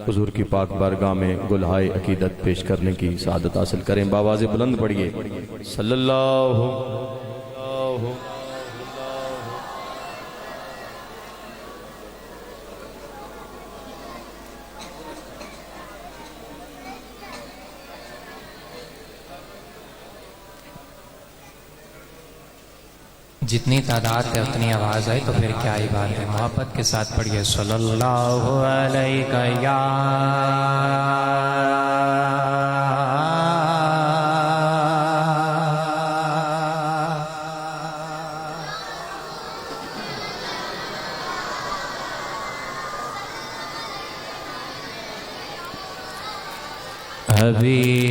حضور کی پاک بارگاہ میں گلہائے عقیدت پیش کرنے کی سعادت حاصل کریں۔ بآواز بلند پڑھیے صلی اللہ جتنی تعداد ہے اتنی آواز آئے تو پھر کیا ہی بات ہے، محبت کے ساتھ پڑھیے صلی اللہ علیہ یا حبیب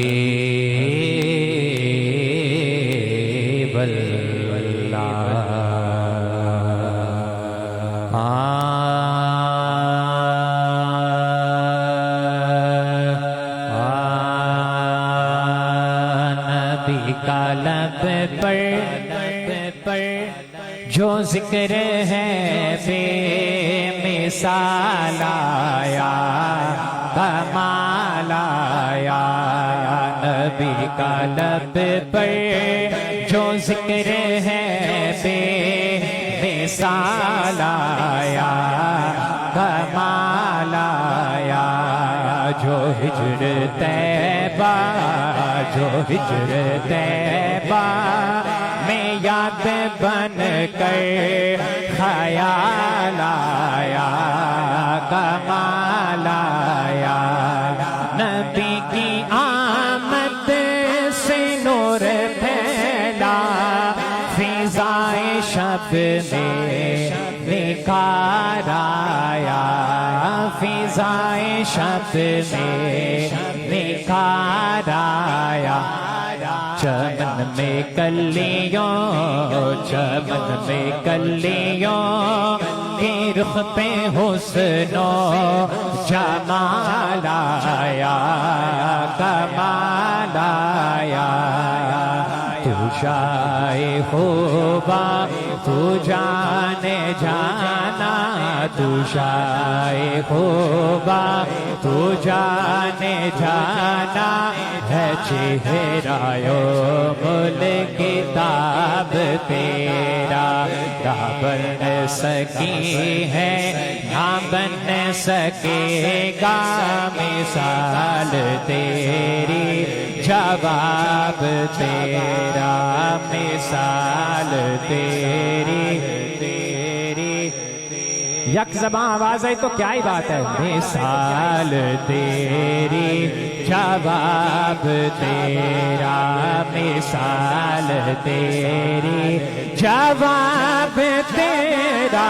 نبی کا لب پر جو ذکر ہے بے مثال آیا، کمال آیا۔ نبی کا لب پر جو ذکر ہے بے مثال آیا، کمال آیا۔ جو ہجر طیبہ میں یاد بن کر خیال آیا، کمال آیا۔ نبی کی آمد سے نور پھیلا، فضائے شب میں نکھار آیا، فضائے شب میں نکھار آیا۔ چمن میں کلیوں کے رخ پہ حسن و جمال آیا، کمال آیا۔ تو شائے خوبا تو جانے جانا، تو شائے خوبا تو جانے جانا ہے، چہرہ مل کتاب تیرا نہ بن سکی ہے، نہ بن سکے گا مثال تیری، جواب تیرا مثال تیری۔ یک زباں آواز ہے تو کیا ہی بات ہے، مثال تیری، جواب تیرا مثال تیری، جواب تیرا،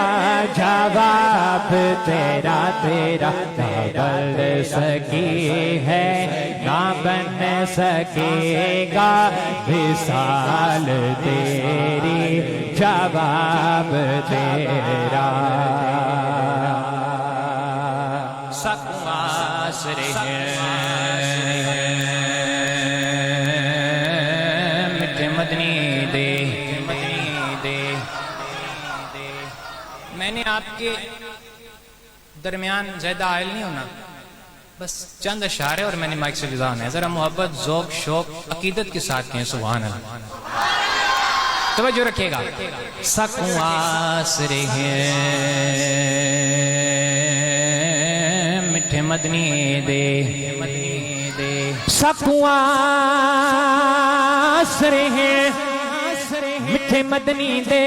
جواب تیرا تیرا نہ بن سکی ہے، نہ بن سکے گا مثال تیری، جواب تیرا۔ سکماسر ہے میٹھے مدنی دے، میں نے آپ کے درمیان زیادہ عائل نہیں ہونا، بس چند اشعار اور میں نے مائک سے گزارنا ہے، ذرا محبت، ذوق، شوق، عقیدت کے ساتھ کہیں سبحان اللہ، توجہ رکھیے گا۔ سکوں آسر ہے میٹھے مدنی دے، سکوں آسر ہے میٹھے مدنی دے،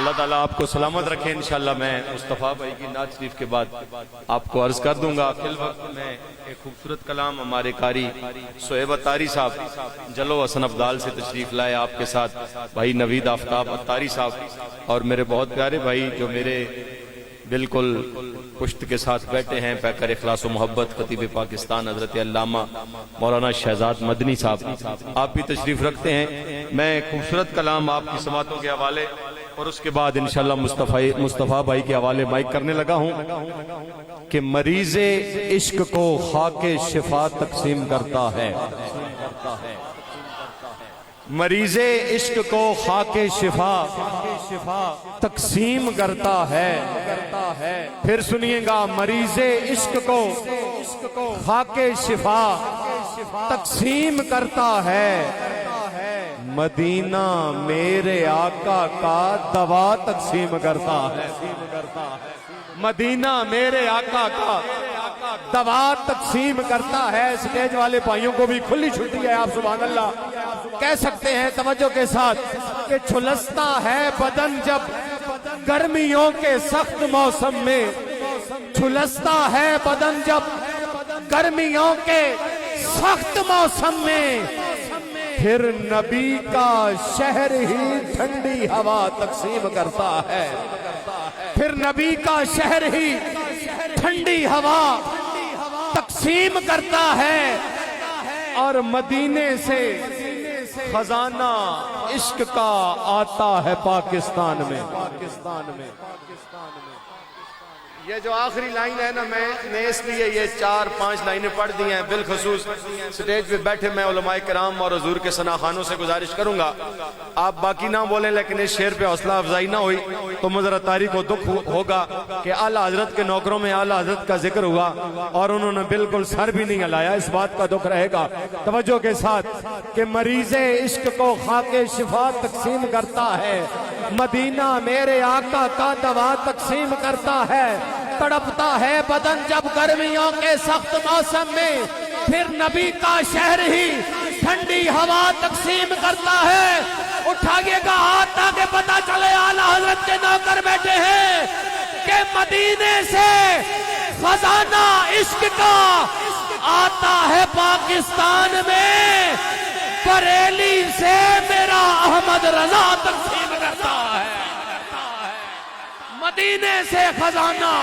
اللہ تعالیٰ آپ کو سلامت رکھے. انشاءاللہ میں مصطفیٰ بھائی کی نعت شریف کے بعد آپ کو عرض کر دوں گا. فی الوقت میں ایک خوبصورت کلام ہمارے قاری صہیب اتاری صاحب جلو حسن ابدال سے تشریف لائے. آپ کے ساتھ بھائی نوید آفتاب اتاری صاحب اور میرے بہت پیارے بھائی جو میرے بالکل پشت کے ساتھ بیٹھے ہیں, پیکر اخلاص و محبت خطیب پاکستان حضرت علامہ مولانا شہزاد مدنی صاحب, آپ بھی تشریف رکھتے ہیں. میں خوبصورت کلام آپ کی سماعتوں کے حوالے اور اس کے بعد انشاءاللہ مصطفیٰ بھائی کے حوالے مائک کرنے لگا ہوں کہ مریض عشق کو خاک شفا تقسیم کرتا ہے. مریض عشق کو خاک شفا تقسیم کرتا ہے. پھر سنیے گا, مریض عشق کو خاک شفا تقسیم کرتا ہے. مدینہ میرے آقا کا دوا تقسیم کرتا ہے. مدینہ میرے آقا کا دوا تقسیم کرتا ہے. سٹیج والے بھائیوں کو بھی کھلی چھٹی ہے, آپ سبحان اللہ کہہ سکتے ہیں توجہ کے ساتھ کہ جھلستا ہے بدن جب گرمیوں کے سخت موسم میں. جھلستا ہے بدن جب گرمیوں کے سخت موسم میں. پھر نبی کا شہر ہی ٹھنڈی ہوا تقسیم کرتا ہے. پھر نبی کا شہر ہی ٹھنڈی ہوا تقسیم کرتا ہے. اور مدینے سے خزانہ عشق کا آتا ہے پاکستان میں. یہ جو آخری لائن ہے نا, میں نے اس لیے یہ 4-5 لائنیں پڑھ دی ہیں. بالخصوص سٹیج پہ بیٹھے میں علماء کرام اور حضور کے ثنا خوانوں سے گزارش کروں گا آپ باقی نہ بولیں, لیکن اس شعر پہ حوصلہ افزائی نہ ہوئی تو مضر اتاری کو دکھ ہوگا کہ اعلیٰ حضرت کے نوکروں میں اعلیٰ حضرت کا ذکر ہوا اور انہوں نے بالکل سر بھی نہیں ہلایا. اس بات کا دکھ رہے گا. توجہ کے ساتھ کہ مریض عشق کو خاک شفا تقسیم کرتا ہے. مدینہ میرے آقا کا دوا تقسیم کرتا ہے. تڑپتا ہے بدن جب گرمیوں کے سخت موسم میں. پھر نبی کا شہر ہی ٹھنڈی ہوا تقسیم کرتا ہے. اٹھائیے گا ہاتھ تاکہ پتہ چلے اعلیٰ حضرت کے نوکر بیٹھے ہیں کہ مدینے سے خزانہ عشق کا آتا ہے پاکستان میں. بریلی سے میرا احمد رضا تقسیم کرتا ہے. مدینے سے خزانہ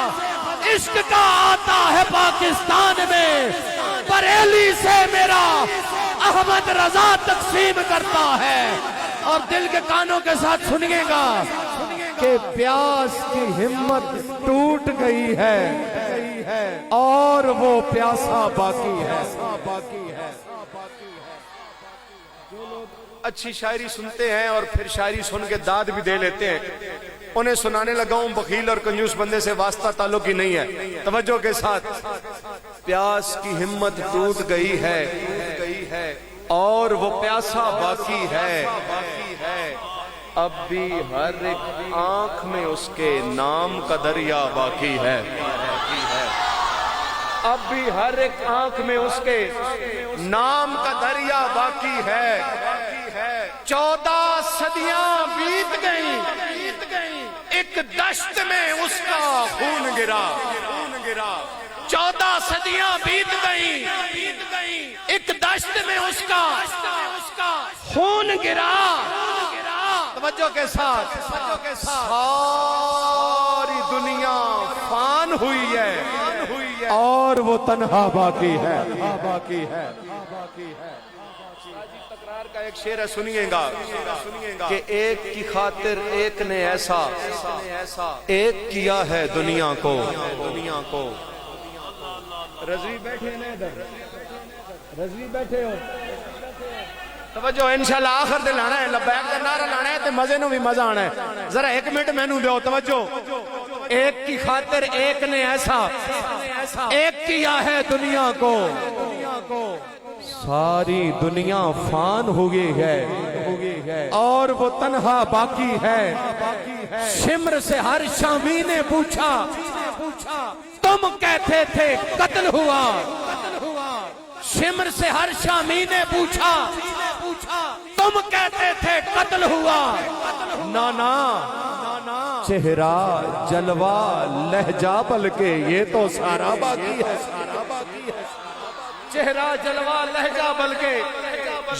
عشق کا آتا ہے پاکستان میں. بریلی سے میرا احمد رضا تقسیم کرتا ہے. اور دل کے کانوں کے ساتھ سنیے گا کہ پیاس کی ہمت ٹوٹ گئی ہے اور وہ پیاسا باقی ہے. اچھی شاعری سنتے ہیں اور پھر شاعری سن کے داد بھی دے لیتے ہیں, انہیں سنانے لگا ہوں بخیل اور کنجوس بندے سے واسطہ تعلق ہی نہیں ہے. توجہ کے ساتھ, پیاس کی ہمت ٹوٹ گئی ہے اور وہ پیاسا باقی ہے. اب بھی ہر ایک آنکھ میں اس کے نام کا دریا باقی ہے. اب بھی ہر ایک آنکھ میں اس کے نام کا دریا باقی ہے. 14 صدیاں بیت گئیں, ایک دشت میں اس کا خون گرا. 14 صدیاں بیت گئیں, ایک دشت میں اس کا خون گرا. توجہ کے ساتھ, ساری دنیا فان ہوئی ہے اور وہ تنہا باقی ہے. تکرار کا ایک شعر ہے, سنیے گا کہ ایک کی خاطر ایک نے ایسا ایک کیا ہے دنیا کو. رضوی بیٹھے ہیں ادھر, رضوی بیٹھے ہو. توجہ, انشاءاللہ آخر دے لانا ہے, لبیک دا نعرہ لانا ہے تے مزے نو بھی مزہ آنا ہے. ذرا 1 منٹ میں نو دیو. توجہ, ایک کی خاطر ایک نے ایسا ایک کیا ہے دنیا کو. ساری دنیا فان ہو گئی ہے اور وہ تنہا باقی ہے. شمر سے ہر شامی نے پوچھا تم کہتے تھے قتل ہوا. شمر سے ہر شامی نے پوچھا تم کہتے تھے قتل ہوا. نانا چہرہ جلوہ لہجہ بلکہ یہ تو سارا باقی ہے، چہرہ جلوہ لہجہ بلکہ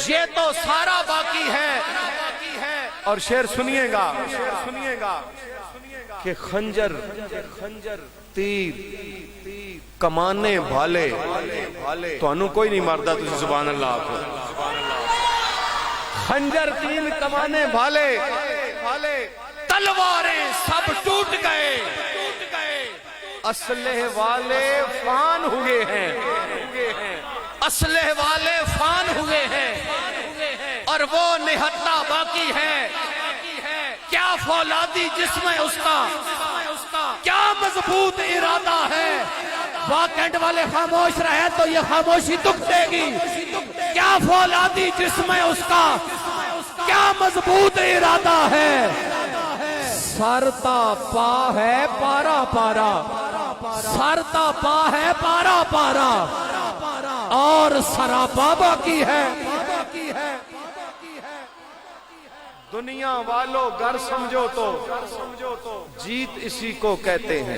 یہ تو سارا باقی ہے۔ اور شعر سنیے گا کہ خنجر تیر کمانے بھالے تو انو کوئی نہیں ماردا، تجھے سبحان اللہ آپ خنجر تیر کمانے بھالے تلواریں سب ٹوٹ گئے، اسلحے والے فان ہوئے ہیں، اسلحے والے فان ہوئے ہیں، اور وہ نہتہ باقی ہے۔ کیا فولادی جسم اس کا، کیا مضبوط ارادہ ہے۔ واکنڈ والے خاموش رہے تو یہ خاموشی دکھ دے گی۔ کیا فولادی جسم اس کا، کیا مضبوط ارادہ ہے۔ سرتا پا ہے پارا پارا، سرتا پا ہے پارا پارا، اور سراپا باقی ہے۔ دنیا والوں گر سمجھو تو جیت اسی کو کہتے ہیں،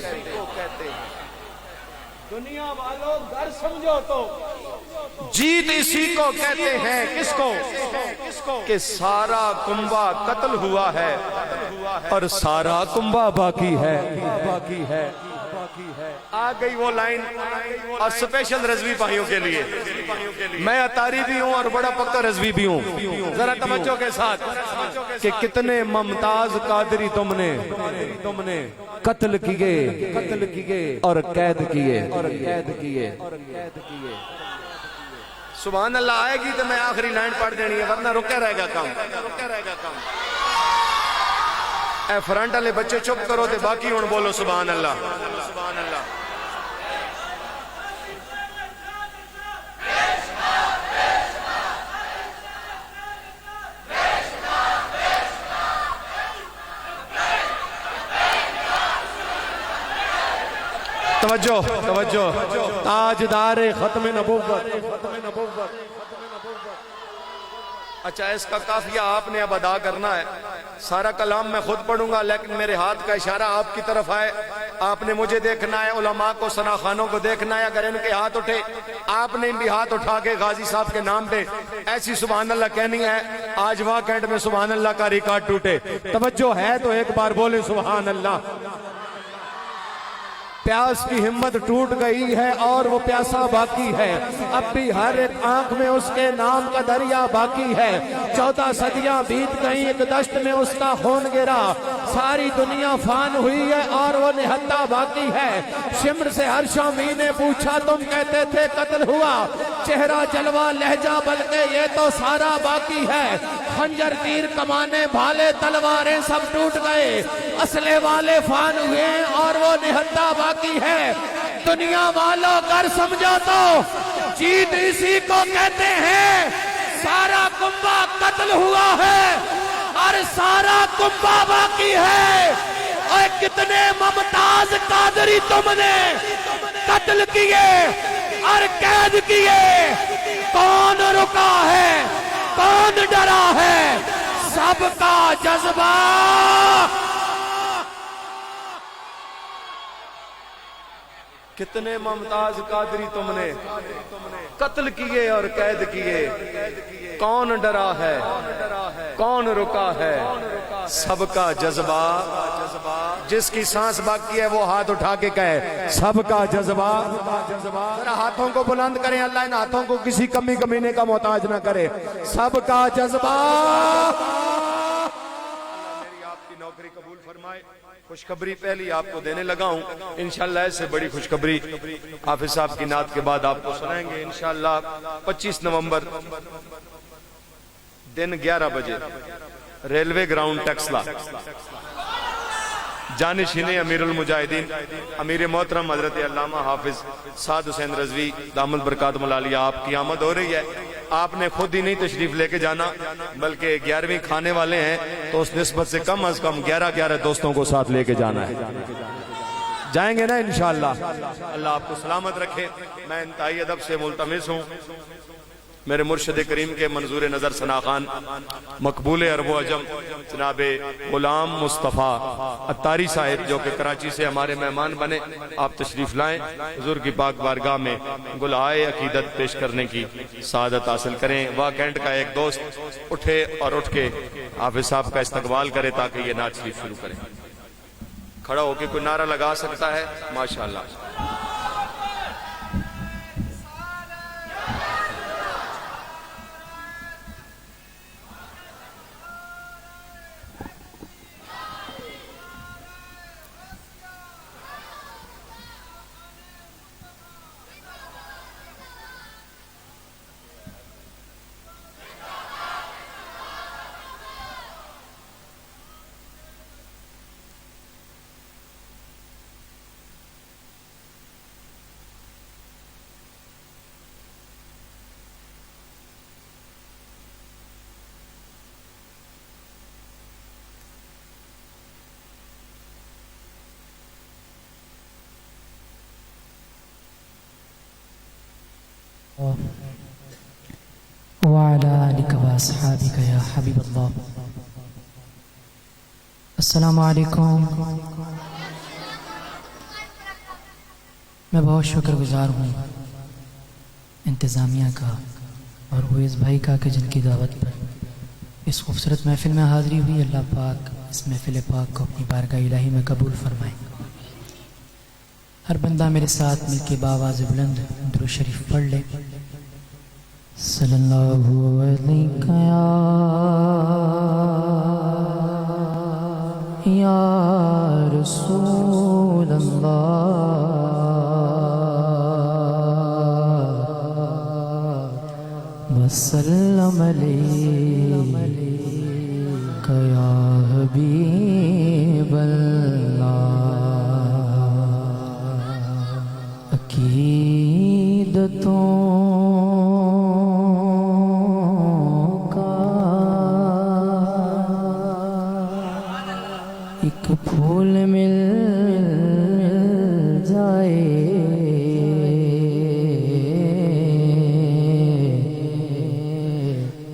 دنیا والوں گر سمجھو تو جیت اسی کو کہتے ہیں۔ کس کو؟ کہ سارا کنبہ قتل ہوا ہے اور سارا کنبہ باقی ہے۔ آ گئی وہ لائن اور سپیشل رضوی بھائیوں کے لیے، میں اتاری بھی ہوں اور بڑا پکا رضوی بھی ہوں، ذرا توجہ کے ساتھ کہ کتنے ممتاز قادری تم نے قتل کیے اور قید کیے۔ سبحان اللہ آئے گی تو میں آخری لائن پڑھ دینی ہے، ورنہ رکے رہے گا کام۔ اے فرنٹ والے بچے چپ کرو تے باقی ہون بولو سبحان اللہ۔ توجہ تاجدار ختم نبوت۔ اچھا اس کا قافیہ آپ نے اب ادا کرنا ہے، سارا کلام میں خود پڑھوں گا لیکن میرے ہاتھ کا اشارہ آپ کی طرف آئے، آپ نے مجھے دیکھنا ہے، علماء کو ثناخانوں کو دیکھنا ہے، اگر ان کے ہاتھ اٹھے آپ نے بھی ہاتھ اٹھا کے غازی صاحب کے نام پہ ایسی سبحان اللہ کہنی ہے آج وہاں کینٹ میں سبحان اللہ کا ریکارڈ ٹوٹے۔ توجہ ہے تو ایک بار بولے سبحان اللہ۔ پیاس کی ہمت ٹوٹ گئی ہے اور وہ پیاسا باقی ہے، اب بھی ہر ایک آنکھ میں اس کے نام کا دریا باقی ہے۔ 14 صدیاں بیت گئیں ایک دشت میں اس کا خون گرا، ساری دنیا فان ہوئی ہے اور وہ نہتہ باقی ہے۔ شمر سے ہر شامی نے پوچھا تم کہتے تھے قتل ہوا، چہرہ جلوہ لہجہ بلکہ یہ تو سارا باقی ہے۔ خنجر تیر کمانے بھالے تلواریں سب ٹوٹ گئے، اسلحے والے فان ہوئے اور وہ نہتہ باقی ہے۔ دنیا والوں گر سمجھو تو جیت اسی کو کہتے ہیں۔ سارا کنبہ قتل ہوا ہے اور سارا کنبہ باقی ہے۔ اور کتنے ممتاز قادری تم نے قتل کیے اور قید کیے، کون رکا ہے، کون ڈرا ہے، سب کا جذبہ۔ کتنے ممتاز قادری تم نے قتل کیے اور قید کیے، کون ڈرا ہے، کون رکا ہے، سب کا جذبہ۔ جس کی سانس باقی ہے وہ ہاتھ اٹھا کے کہے سب کا جذبہ۔ ذرا ہاتھوں کو بلند کریں، اللہ ان ہاتھوں کو کسی کمی کمینے کا محتاج نہ کرے۔ سب کا جذبہ۔ میری آپ کی نوکری قبول فرمائے۔ خوشخبری پہلی آپ کو دینے لگا ہوں، انشاءاللہ اس سے بڑی خوشخبری حافظ صاحب کی نعت کے بعد آپ کو سنائیں گے انشاءاللہ۔ 25 نومبر دن 11 بجے ریلوے گراؤنڈ ٹیکسلا، جانشین امیر المجاہدین امیر محترم حضرت علامہ حافظ سعد حسین رضوی دامت برکاتہ العالیہ، آپ کی آمد ہو رہی ہے۔ آپ نے خود ہی نہیں تشریف لے کے جانا بلکہ 11ویں کھانے والے ہیں تو اس نسبت سے کم از کم 11 دوستوں کو ساتھ لے کے جانا ہے۔ جائیں گے نا انشاءاللہ۔ اللہ آپ کو سلامت رکھے۔ میں انتہائی ادب سے ملتمس ہوں میرے مرشد کریم کے منظور نظر ثنا خان مقبول عرب و عجم جناب غلام مصطفیٰ اتاری صاحب جو کہ کراچی سے ہمارے مہمان بنے، آپ تشریف لائیں، حضور کی پاک بارگاہ میں گلہائے عقیدت پیش کرنے کی سعادت حاصل کریں۔ واہ کینٹ کا ایک دوست اٹھے اور اٹھ کے حافظ صاحب کا استقبال کرے تاکہ یہ نعت شریف شروع کریں۔ کھڑا ہو کے کوئی نعرہ لگا سکتا ہے؟ ماشاءاللہ۔ وعلى آلك وأصحابك يا حبيب الله. السلام علیکم. میں بہت شکر گزار ہوں انتظامیہ کا اور ہوئیز بھائی کا کہ جن کی دعوت پر اس خوبصورت محفل میں حاضری ہوئی. اللہ پاک اس محفل پاک کو اپنی بارگاہ الہی میں قبول فرمائے. ہر بندہ میرے ساتھ مل کے بآواز بلند درود شریف پڑھ لے. صلی اللہ علیہ یا رسول اللہ وسلم علیک یا حبیب اللہ. عقیدتوں ایک پھول مل جائے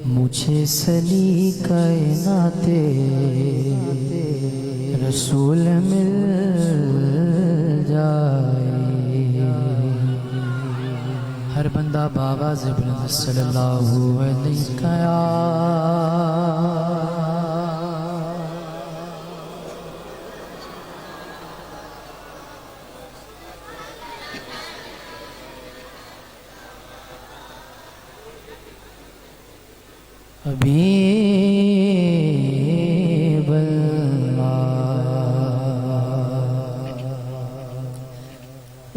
مجھے سلی کائنات رسول مل جائے. ہر بندہ بآواز بلند صلی اللہ علیہ حبیب اللہ.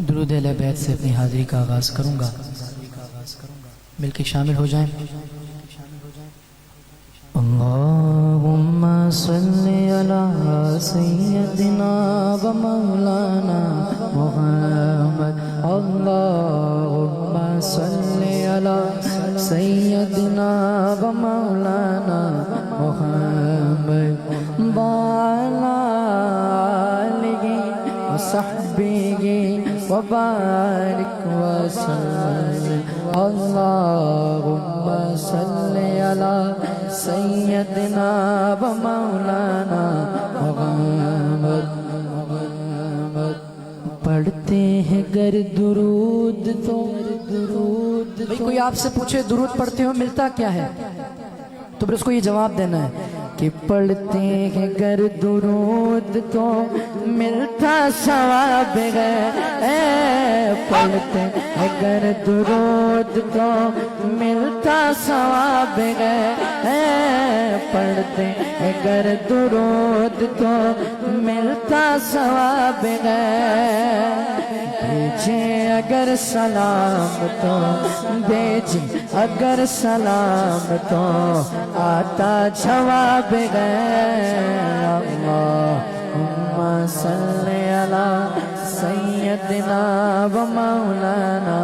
درود اہل بیت سے اپنی حاضری کا آغاز کروں گا. مل کے شامل ہو جائیں. اللہم صلی علی سیدنا و مولانا محمد. اللہم صلی علی سیدنا و مولانا محمد وعلی آلہ وصحبہ وبارک وسلم. اللہم صلی علی سیدنا و مولانا محمد. پڑھتے ہیں گر درود تو بھئی کوئی آپ سے پوچھے درود پڑھتے ہو ملتا کیا ہے تو پھر اس کو یہ جواب دینا ہے کہ پڑھتے ہیں گر درود تو ملتا ثواب ہے. پڑھتے ہیں گر درود تو ملتا ثواب ہے. پڑھتے ہیں گر درود تو ملتا ثواب ہے. بھیجے اگر سلام تو بھیجے اگر سلام تو آتا جواب ہے. اللہم صلی علی سیدنا و مولانا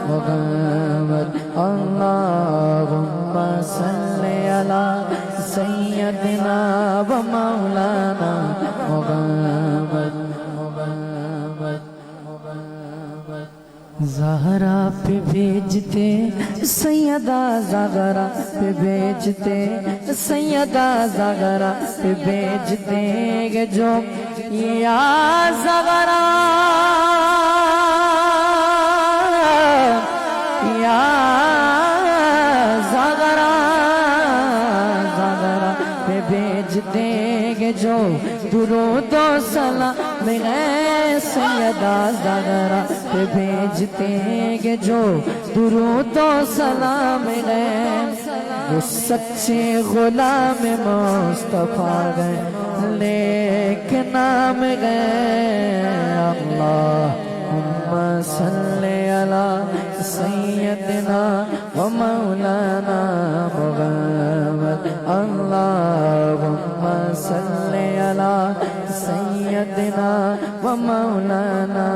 محمد. اللہم صلی علی سیدنا و مولانا محمد. زہرا پہ بھیجتے سیدہ زہرا پہ بھیجتے سیدہ زہرا پہ بھیجتے کہ جو یا زہرا یا زہرا زہرا پہ بھیجتے کہ جو درود و سلام ہے سیدہ زہرا پہ بھیجتے کہ جو درود و سلام ہے وہ سچے غلام مصطفیٰ گئے لیکن نام گئے اللہم صلی علی سیدنا و مولانا محمد اللہم صلی علی سیدنا و مولانا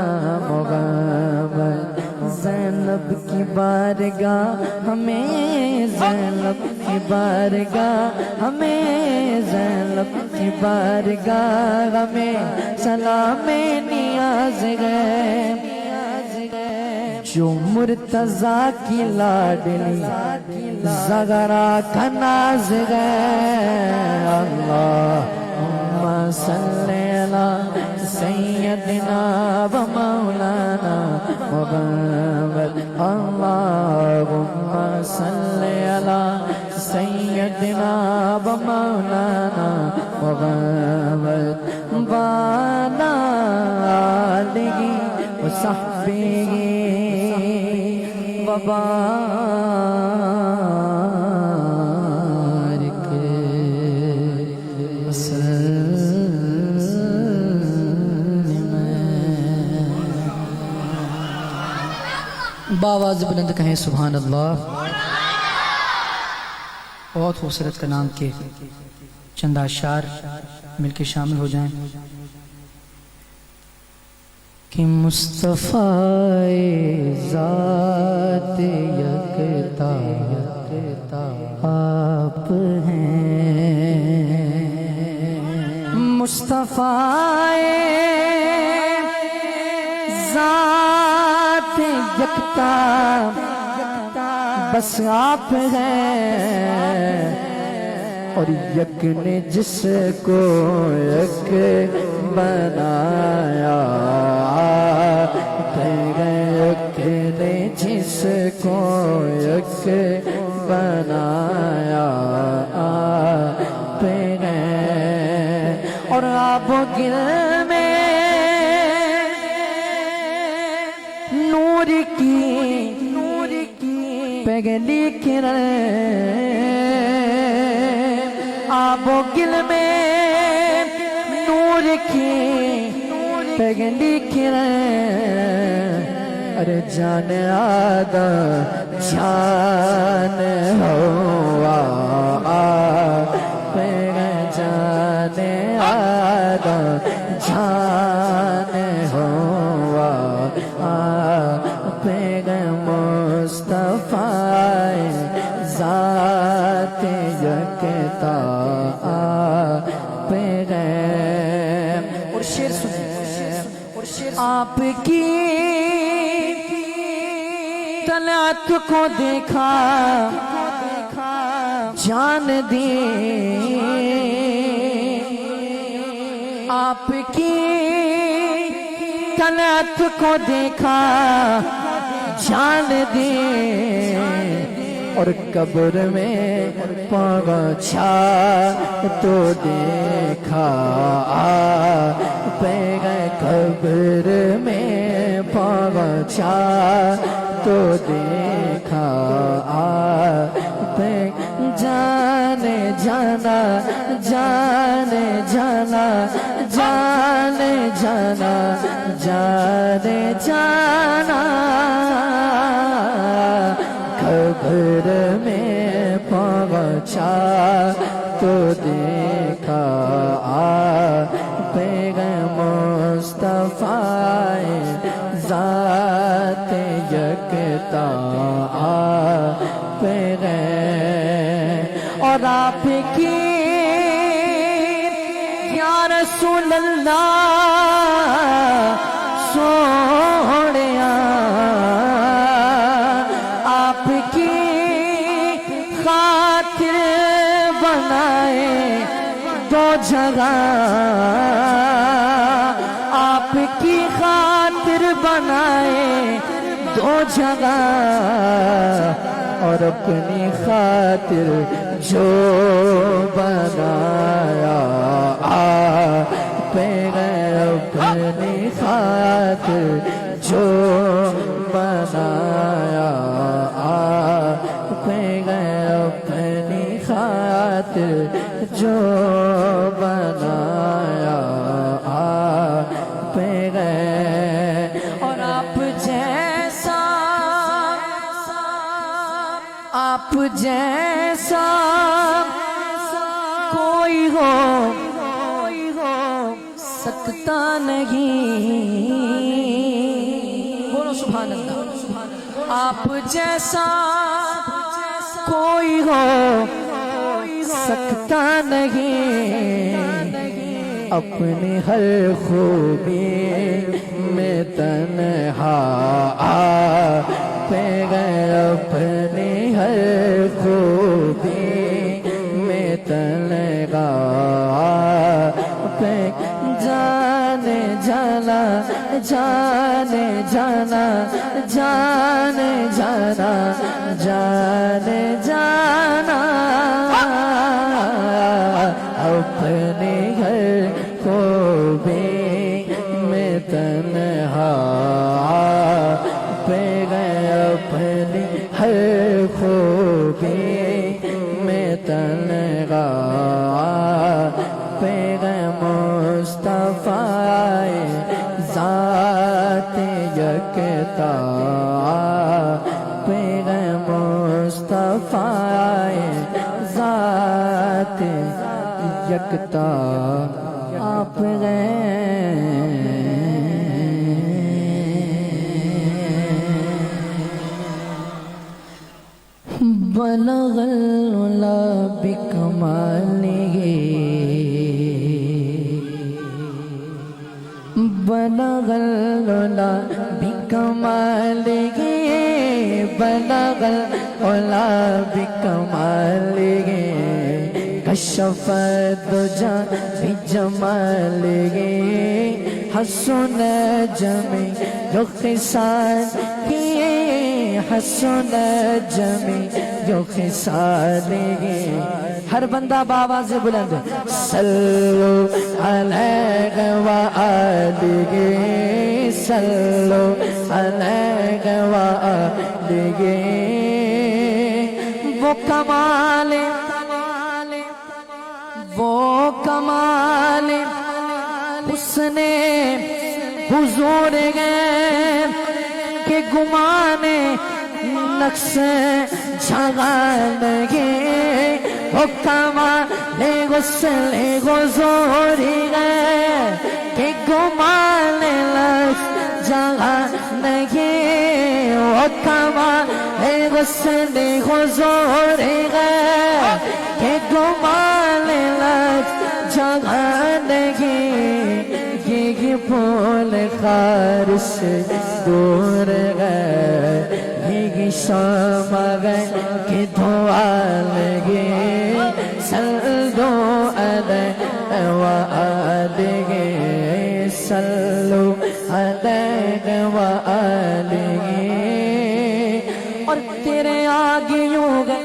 محمد زینب کی بارگاہ ہمیں زینب کی بارگاہ ہمیں زینب کی بارگاہ ہمیں سلام نیاز گئے جو مرتضیٰ کی لاڈلی زغرا کا ناز گئے اللہم صلی علی سیدنا و مولانا محمد اللہم صلی علی سیدنا و مولانا محمد وعلی آلہ و صحبہ و بارک باواز بلند کہیں سبحان اللہ. بہت خوبصورت کلام کے چند اشعار مل کے شامل ہو جائیں کہ مصطفیٰ ذات یکتا آپ ہیں مصطفیٰ ذات یکتا بس آپ ہیں اور یک نے جس کو یک بنایا یک نے جس کو یک بنایا اور آب و گل میں نور کی پگلی کرن آب و گل میں نور کی پگلی کرن ارے جان آدم جان ہوا جان آدم جان ہوا مصطفیٰ ذات یکتا اور شعر سنیں آپ کی طلعت کو دیکھا جان دی آپ کی طلعت کو دیکھا جان دی اور قبر میں پہنچا تو دیکھا قبر میں پہنچا تو دیکھا جانے جانا جانے جانا جانے جانا جانے جانا قبر میں پہنچا تو دیکھا مصطفیٰ ذات یکتا اور آپ کی یا رسول اللہ سوڑیا جگہ آپ کی خاطر بنائے دو جگہ اور اپنی خاطر جو بنایا آپ گئے اپنی خاطر جو بنایا آپ گئے اپنی خاطر جو بنایا آپ گئے اور آپ جیسا کوئی ہو سکتا نہیں بولو سبحان اللہ آپ جیسا کوئی ہو سکتا نہیں اپنی ہر خوبی میں تنہا آپ گئے اپنی ہر خوبی میں تنہا آپ جانے جانا جانے جانا جانے جانا جانے جانا اپنے گھر کو بھی میں تنہا پہ گئے اپنے ہر خوبی میں تنہا پہ گئے مصطفیٰ ذات یکتا پہ گئے مصطفیٰ ذات یکتا آپ گئے بلغ العلا بکمالہ بلغ العلا بکمالہ بلغ العلا بکمالہ کشف الدجى بجمالہ حسن جميع خصالہ حسن جميع خصالہ ہر بندہ بآواز بلند صلو علیہ وآلہ صلو علیہ وآلہ وہ کمال حسن حضور گئے کہ گمانے نقص جھگانگے وہ کمال غسل حضور گئے کہ گمانے نقص جھگانگے وہ کمال غسل حضور گئے کہ گمانے نقص جھگانگے یہ پھول خار سے دور گئے یہ شام گئے کہ دعا لگے صلو علیہ وآلہ صلو علیہ وآلہ اور تیرے آگے یوں گئے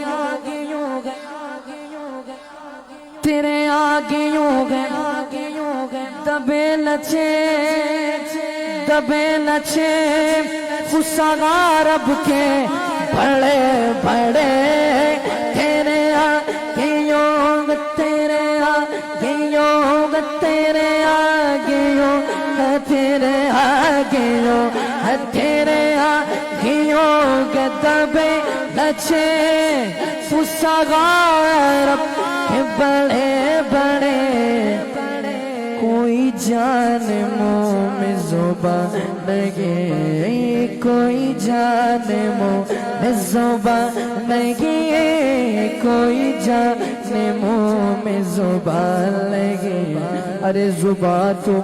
تیرے آگے یوں گئے دبے لچے فسغار رب کے بڑے بڑے تیرے آگے یوں گے تیرے آگے یوں گے تیرے آگے یوں گے تیرے آگے یوں گے تیرے آگے یوں گے دبے لچے فسغار رب کے بڑے بڑے کوئی جان منہ میں زبان نہیں کوئی جانے منہ میں زبان نہیں کوئی جانے منہ میں زبان لگی ارے زبان تو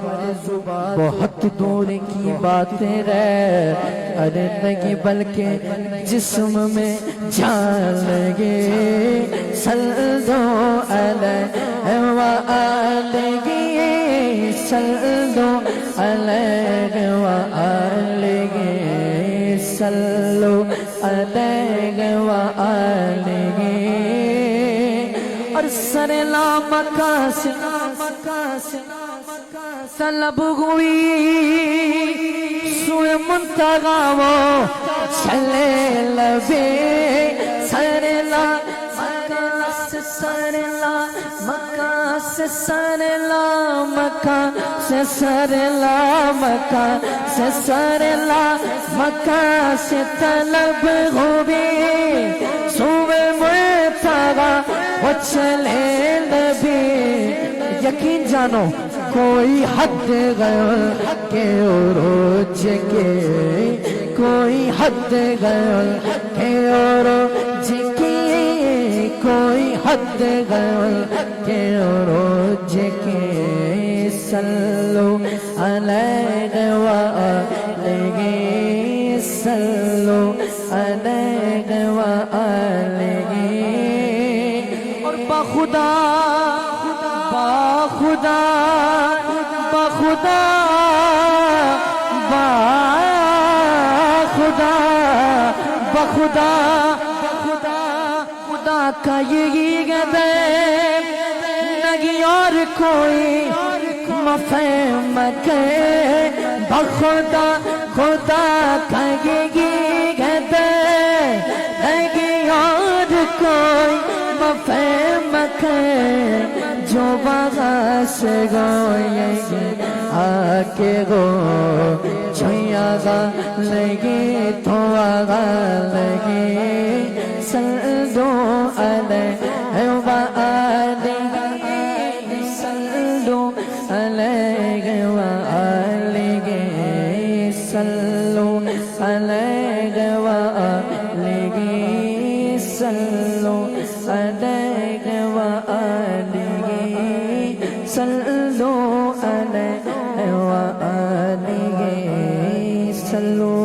بہت دور کی باتیں رہ ارے نہیں بلکہ جسم میں جان لگے صلو علیہ وآلہ صلو علیہ وآلہ صلو علیہ وآلہ اور سر لامکہ سے طلب ہوئی سوئے منتہا وہ چلے لبے سر لامکہ سے سر لامکہ سے سر لامکہ سے سر لامکہ سے سر لامکہ سے طلب ہوئی سوئے منتہا وہ چلے لبے یقین جانو کوئی حد غیر کے عروج کے کوئی حد غیر کے عروج کے کوئی حد غیر کے عروج کے صلو علیہ وآلہ صلو علیہ وآلہ اور بخدا بخدا بخدا بخدا بخدا خدا کا یہی گدے نہیں اور کوئی مفہوم کے بخدا خدا کا یہی گدے نہیں اور کوئی مفہوم کے جو باغا سے گوئے آکے گو چھوئی آگا لگی تو آگا لگی صلو علیہ وآلہ صلو علیہ وآلہ صلو علیہ وآلہ صلو علیہ وآلہ صلو علیہ وآلہ صلو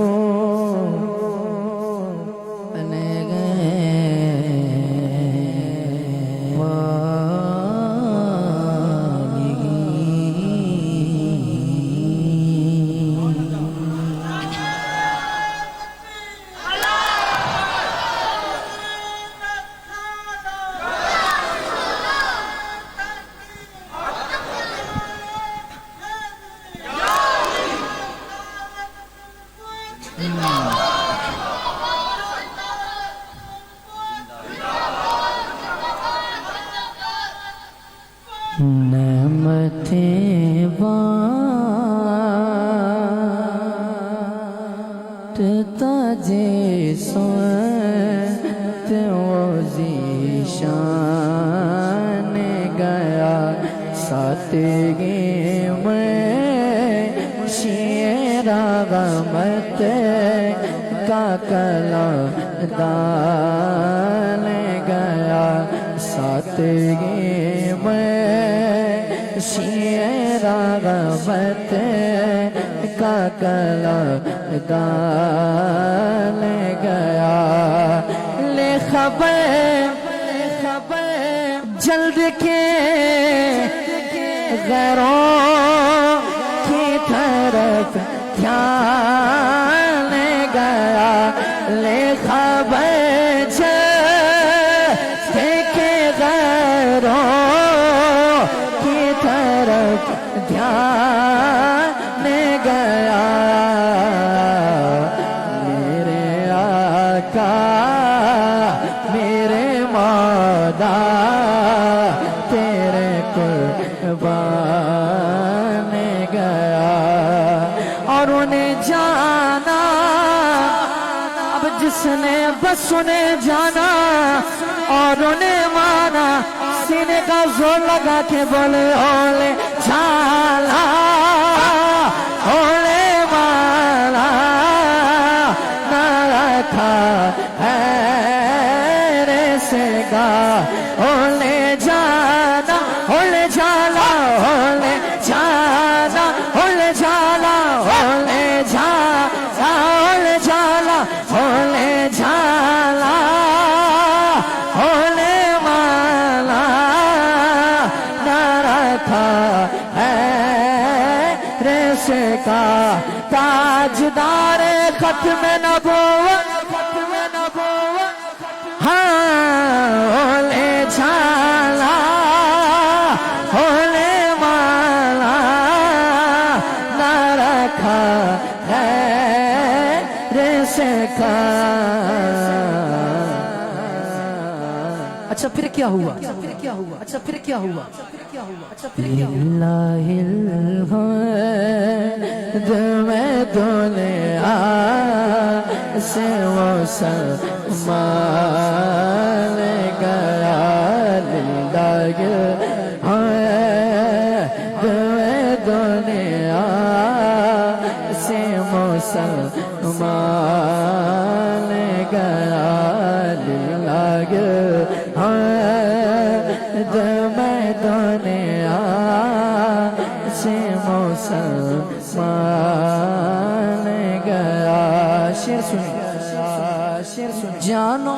نعمتیں بانٹتا جسمت وہ ذیشان گیا ساتگی میں شیر غمت کا کلام دان گیا ساتگی میں شیر غمت کا کلام دان گیا لے خبر جلد کے غیروں کی طرف دھیان گیا لے خبر جلد کے غیروں کی طرف دھیان گیا میرے آقا میرے مولا تیرے قربان گیا اور انہیں جانا اب جس نے بس انہیں جانا اور انہیں مانا سینے کا زور لگا کے بولے اولے جانا اولے تاجدار ختم نبوت ہاں لے جالا ہونے والا نہ رکھا ہے رسکا. اچھا پھر کیا ہوا؟ اچھا پھر کیا ہوا؟ للہ الحمد میں دنیا سے مسلمان گیا. للہ الحمد میں دنیا سے مسلمان گیا. للہ میں دنیا سے مسلمان گیا. شیر سنیں جانو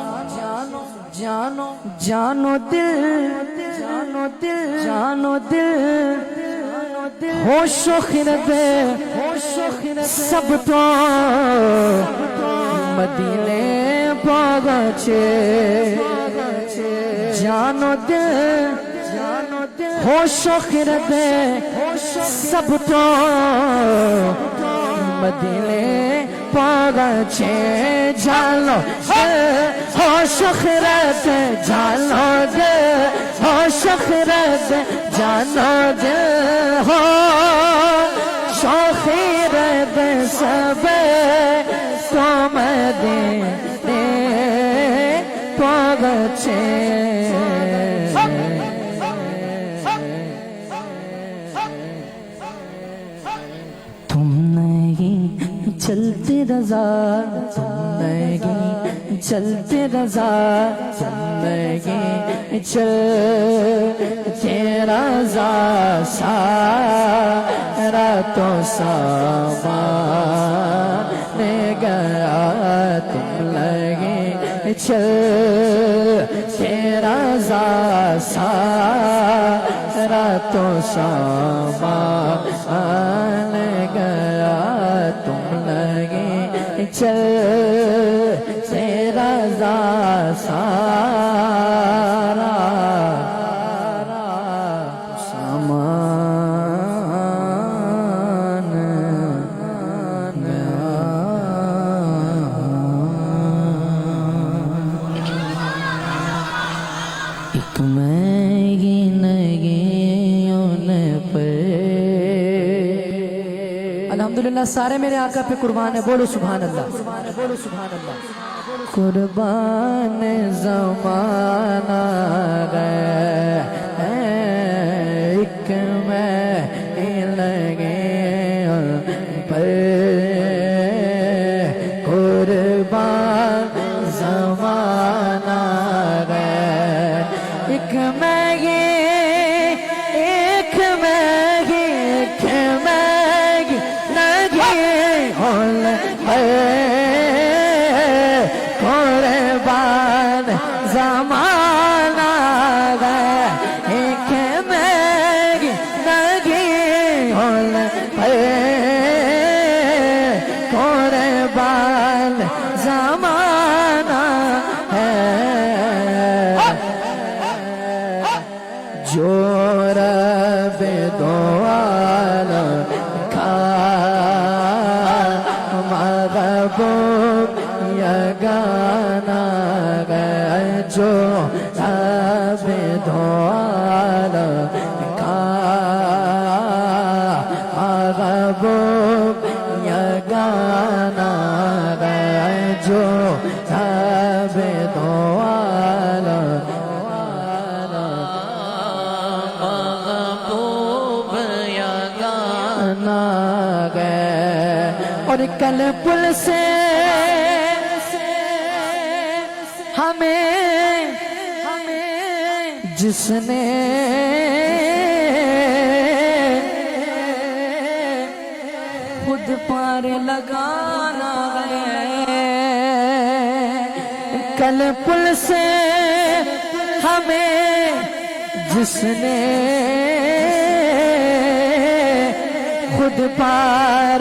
جانو جانو دل جانو دل ہوش و خرد سب تو مدینے پہنچے. جانو دل ہوش و خرد سب تو مدینے پہنچے. جانو ہوش و خرد جانو دل ہوش و خرد جانو دل ہوش و خرد سب تو مدینے پہنچے. تم نہیں چلتے رضا تم نہیں چلتے رضا تم نہیں چلتے رضا سارا تو سامان گیا. تم لگے چلتے رضا سارا تو سامان گیا. تم لگے چلتے رضا سارا سامان گیا. ایک میں گی نگیوں نے پہ. الحمدللہ سارے میرے آقا پہ قربان ہے. بولو سبحان اللہ. قربان زمانہ گئے ایک میں لگے پر. قربان زمانہ گئے ایک میں ایک قربان زمانہ گئے ایک میں نگی ہول قربان زمانہ ہے. جو رب دو عالم کا محبوب یگانہ گئے. جو رب دو عالم کا محبوب یگانہ گئے. جو رب دو عالم گئے. اور کل پل سے ہمیں جس نے خود پار لگانا ہے. کل پل سے ہمیں جس نے خود پار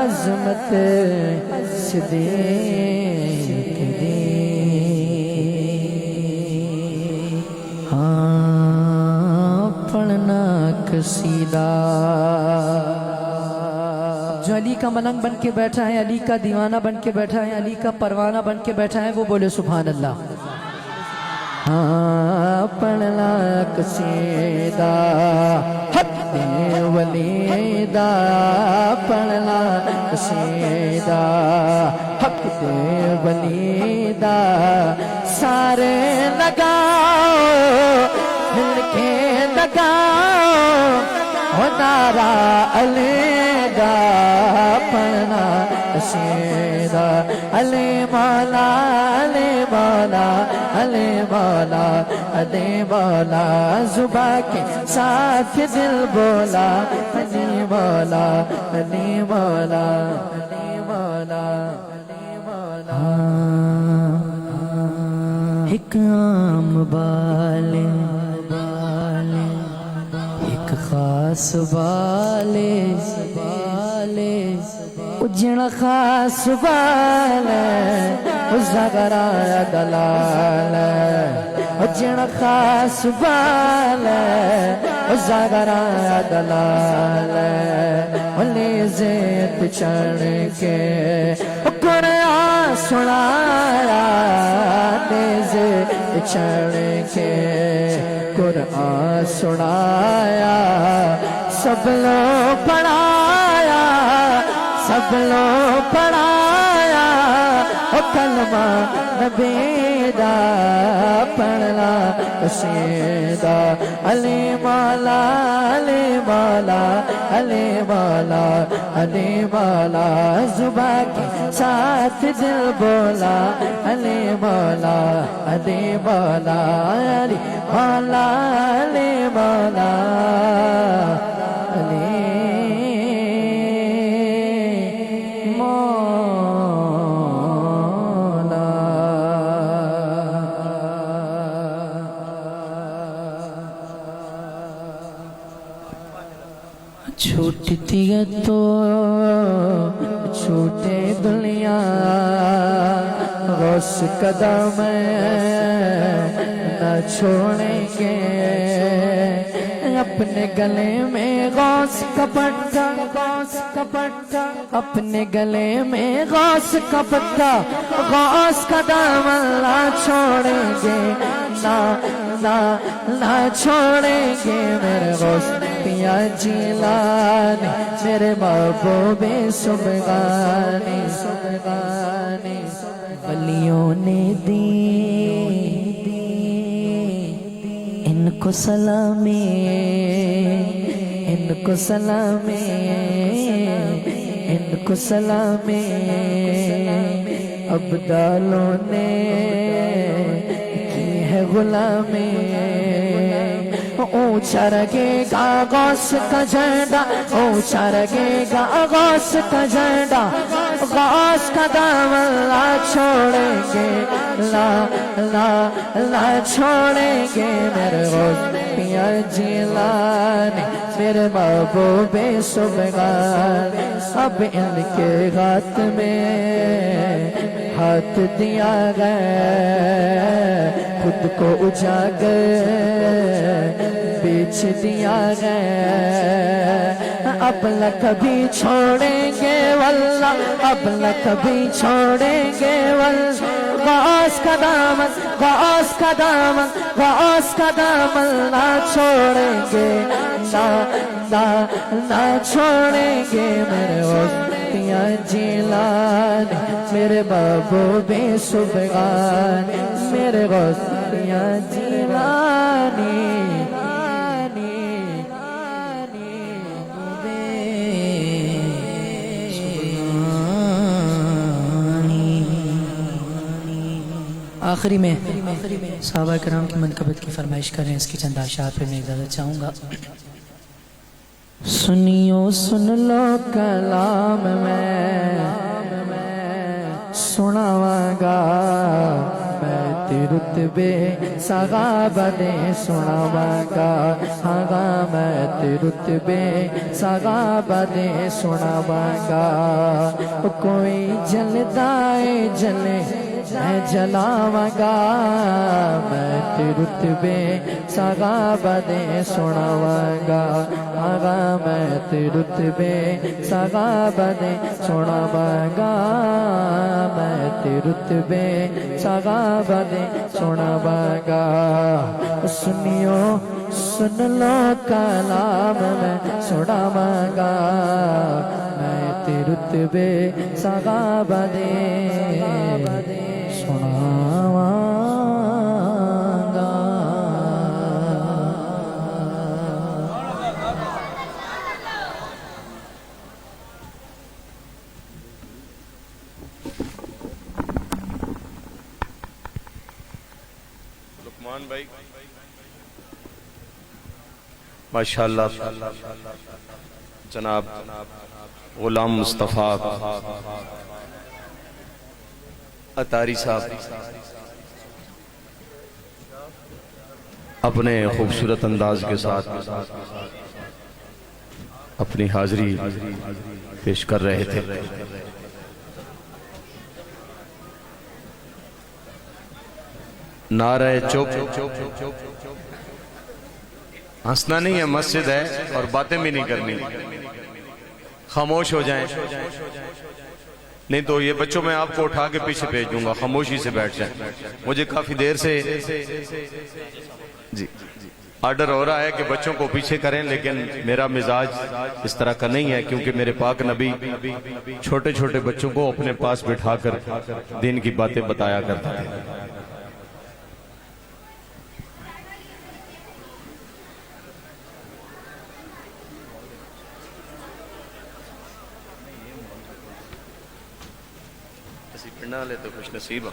عظمت صدیق دی ہاں پڑھنا قصیدہ جو علی کا ملنگ بن کے بیٹھا ہے، علی کا دیوانہ بن کے بیٹھا ہے، علی کا پروانہ بن کے بیٹھا ہے، وہ بولے سبحان اللہ۔ ہاں پڑھنا قصیدہ حق ولی دا، پڑھنا قصیدہ حق ولی دا، سارے لگاؤ مل کے لگاؤ نعرہ علی دا، پڑھنا قصیدہ علی مولا علی مولا علی مولا علی مولا، زباں کے ساتھ دل بولا علی مولا علی مولا علی مولا علی مولا۔ ایک عام بالے ایک خاص بالے اجڑ خاص بالے زگرا دلال، اجڑ خاص بالے زگرا دلال، علی زیت چڑھ کے قرآن سنایا، زیت چڑھ کے قرآن سنایا، سب لوگ پڑھایا سب لوگ پڑھایا، کلمہ نبی دا، پڑھنا قصیدہ علی مولا علی مولا علی مولا علی مولا، زباں کے ساتھ دل بولا علی مولا علی مولا علی مولا علی مولا علی چھوٹتی ہے تو چھوٹے دنیا، غوث قدم نہ چھوڑیں گے، اپنے گلے میں غوث کا پٹا اپنے گلے میں غوث کا پٹا، غوث کا دامن نہ چھوڑیں گے، نہ چھوڑیں گے، میرے غوث پیا جیلانی، میرے محبوب سبحانی ولیوں نے دی ان کو سلامی، ان کو سلامی، ان کو سلامی، ابدالوں نے کی ہے غلامی، اونچا رگے گا غوث کا جھنڈا، اونچا رگے گا غوث کا جھنڈا، غوث کا دامن نہ چھوڑیں گے، نہ چھوڑیں گے، میرے غوث پیا جیلانی، میرے محبوب سبحانی، اب ان کے ہاتھ میں ہاتھ دیا گیا، خود کو اجاگر بیچ دیا گیا، اب نہ کبھی چھوڑیں گے واللہ، اب نہ کبھی چھوڑیں گے واللہ، غوث کا دامن غوث کا دامن غوث کا دامن نہ چھوڑیں گے، نہ چھوڑیں گے، میرے غوث پیا جیلانی، میرے محبوب سبحانی، میرے غوث پیا جیلانی، آخری میں صحابہ کرام کی منقبت کی فرمائش کریں، اس کی چند اشعار پہ میں اجازت چاہوں گا۔ سنیو سن لو کلام میں سناواں گا میں رتبے صحابہ سناواں ہاں میں رتبے صحابہ سناواں کوئی جلدا ہے جلے میں جلاواں میں رتبے صحابہ سناواں ہاں میں رتبے صحابہ سناواں میں رتبے صحابہ سناواں سنیو سن لو کلام میں سناواں میں رتبے صحابہ سناواں لقمان بھائی ماشاءاللہ جناب غلام مصطفیٰ اتاری صاحب اپنے خوبصورت انداز کے ساتھ اپنی حاضری پیش کر رہے تھے. نعرہ چپ ہنسنا نہیں ہے، مسجد ہے اور باتیں بھی نہیں کرنی، خاموش ہو جائیں، نہیں تو یہ بچوں میں آپ کو اٹھا کے پیچھے بھیج دوں گا، خاموشی سے بیٹھ جائیں. مجھے کافی دیر سے جی آرڈر ہو رہا ہے کہ بچوں کو پیچھے کریں، لیکن میرا مزاج اس طرح کا نہیں ہے، کیونکہ میرے پاک نبی چھوٹے چھوٹے بچوں کو اپنے پاس بٹھا کر دین کی باتیں بتایا کرتے تھے. تو خوش نصیب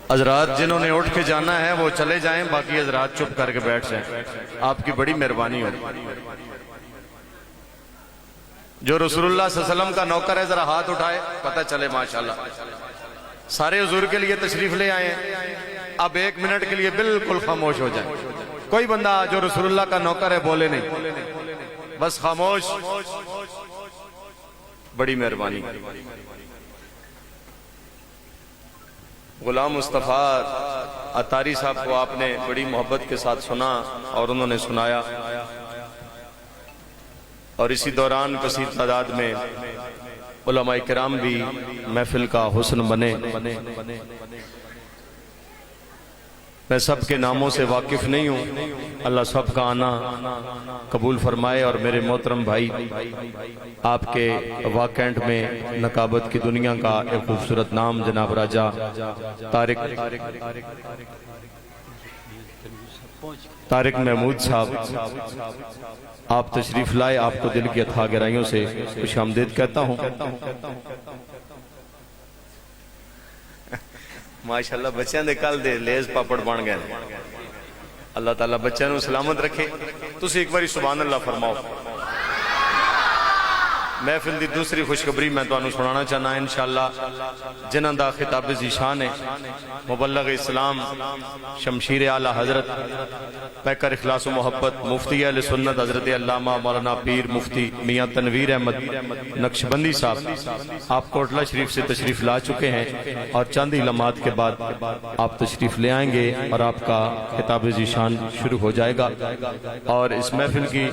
حضرات جنہوں نے اٹھ کے جانا ہے وہ چلے جائیں، باقی حضرات چپ کر کے بیٹھ جائیں، آپ کی بڑی مہربانی ہوگی. جو رسول اللہ صلی اللہ علیہ وسلم کا نوکر ہے ذرا ہاتھ اٹھائے، پتہ چلے ماشاءاللہ. سارے حضور کے لیے تشریف لے آئے ہیں، اب 1 منٹ کے لیے بالکل خاموش ہو جائیں. کوئی بندہ جو رسول اللہ کا نوکر ہے بولے نہیں، بس خاموش. بڑی مہربانی. غلام مصطفیٰ اتاری صاحب کو آپ نے بڑی محبت کے ساتھ سنا اور انہوں نے سنایا، اور اسی دوران کثیر تعداد میں علماء کرام بھی محفل کا حسن بنے. میں سب کے ناموں سے واقف نہیں ہوں، اللہ سب کا آنا قبول فرمائے. اور میرے محترم بھائی، آپ کے واکینٹ میں نقابت کی دنیا کا ایک خوبصورت نام جناب راجہ طارق محمود صاحب، آپ تشریف لائے، آپ کو دل کی اتھا گہرائیوں سے خوش آمدید کہتا ہوں. ماشاءاللہ بچیاں دے کل دے لیز پاپڑ بن گئے. اللہ تعالیٰ بچیاں نو سلامت رکھے. تسی ایک باری سبحان اللہ فرماؤ. محفل دی دوسری خوشخبری میں تو انہوں سنانا چاہنا ہے انشاءاللہ، جنہاں دا خطاب ذیشان ہے مبلغ اسلام شمشیر اعلی حضرت پیکر اخلاص و محبت مفتی اہل سنت حضرت علامہ مولانا پیر مفتی میاں تنویر احمد نقشبندی صاحب، آپ کوٹلہ شریف سے تشریف لا چکے ہیں، اور چند ہی لمحات کے بعد آپ تشریف لے آئیں گے اور آپ کا خطاب ذیشان شروع ہو جائے گا. اور اس محفل کی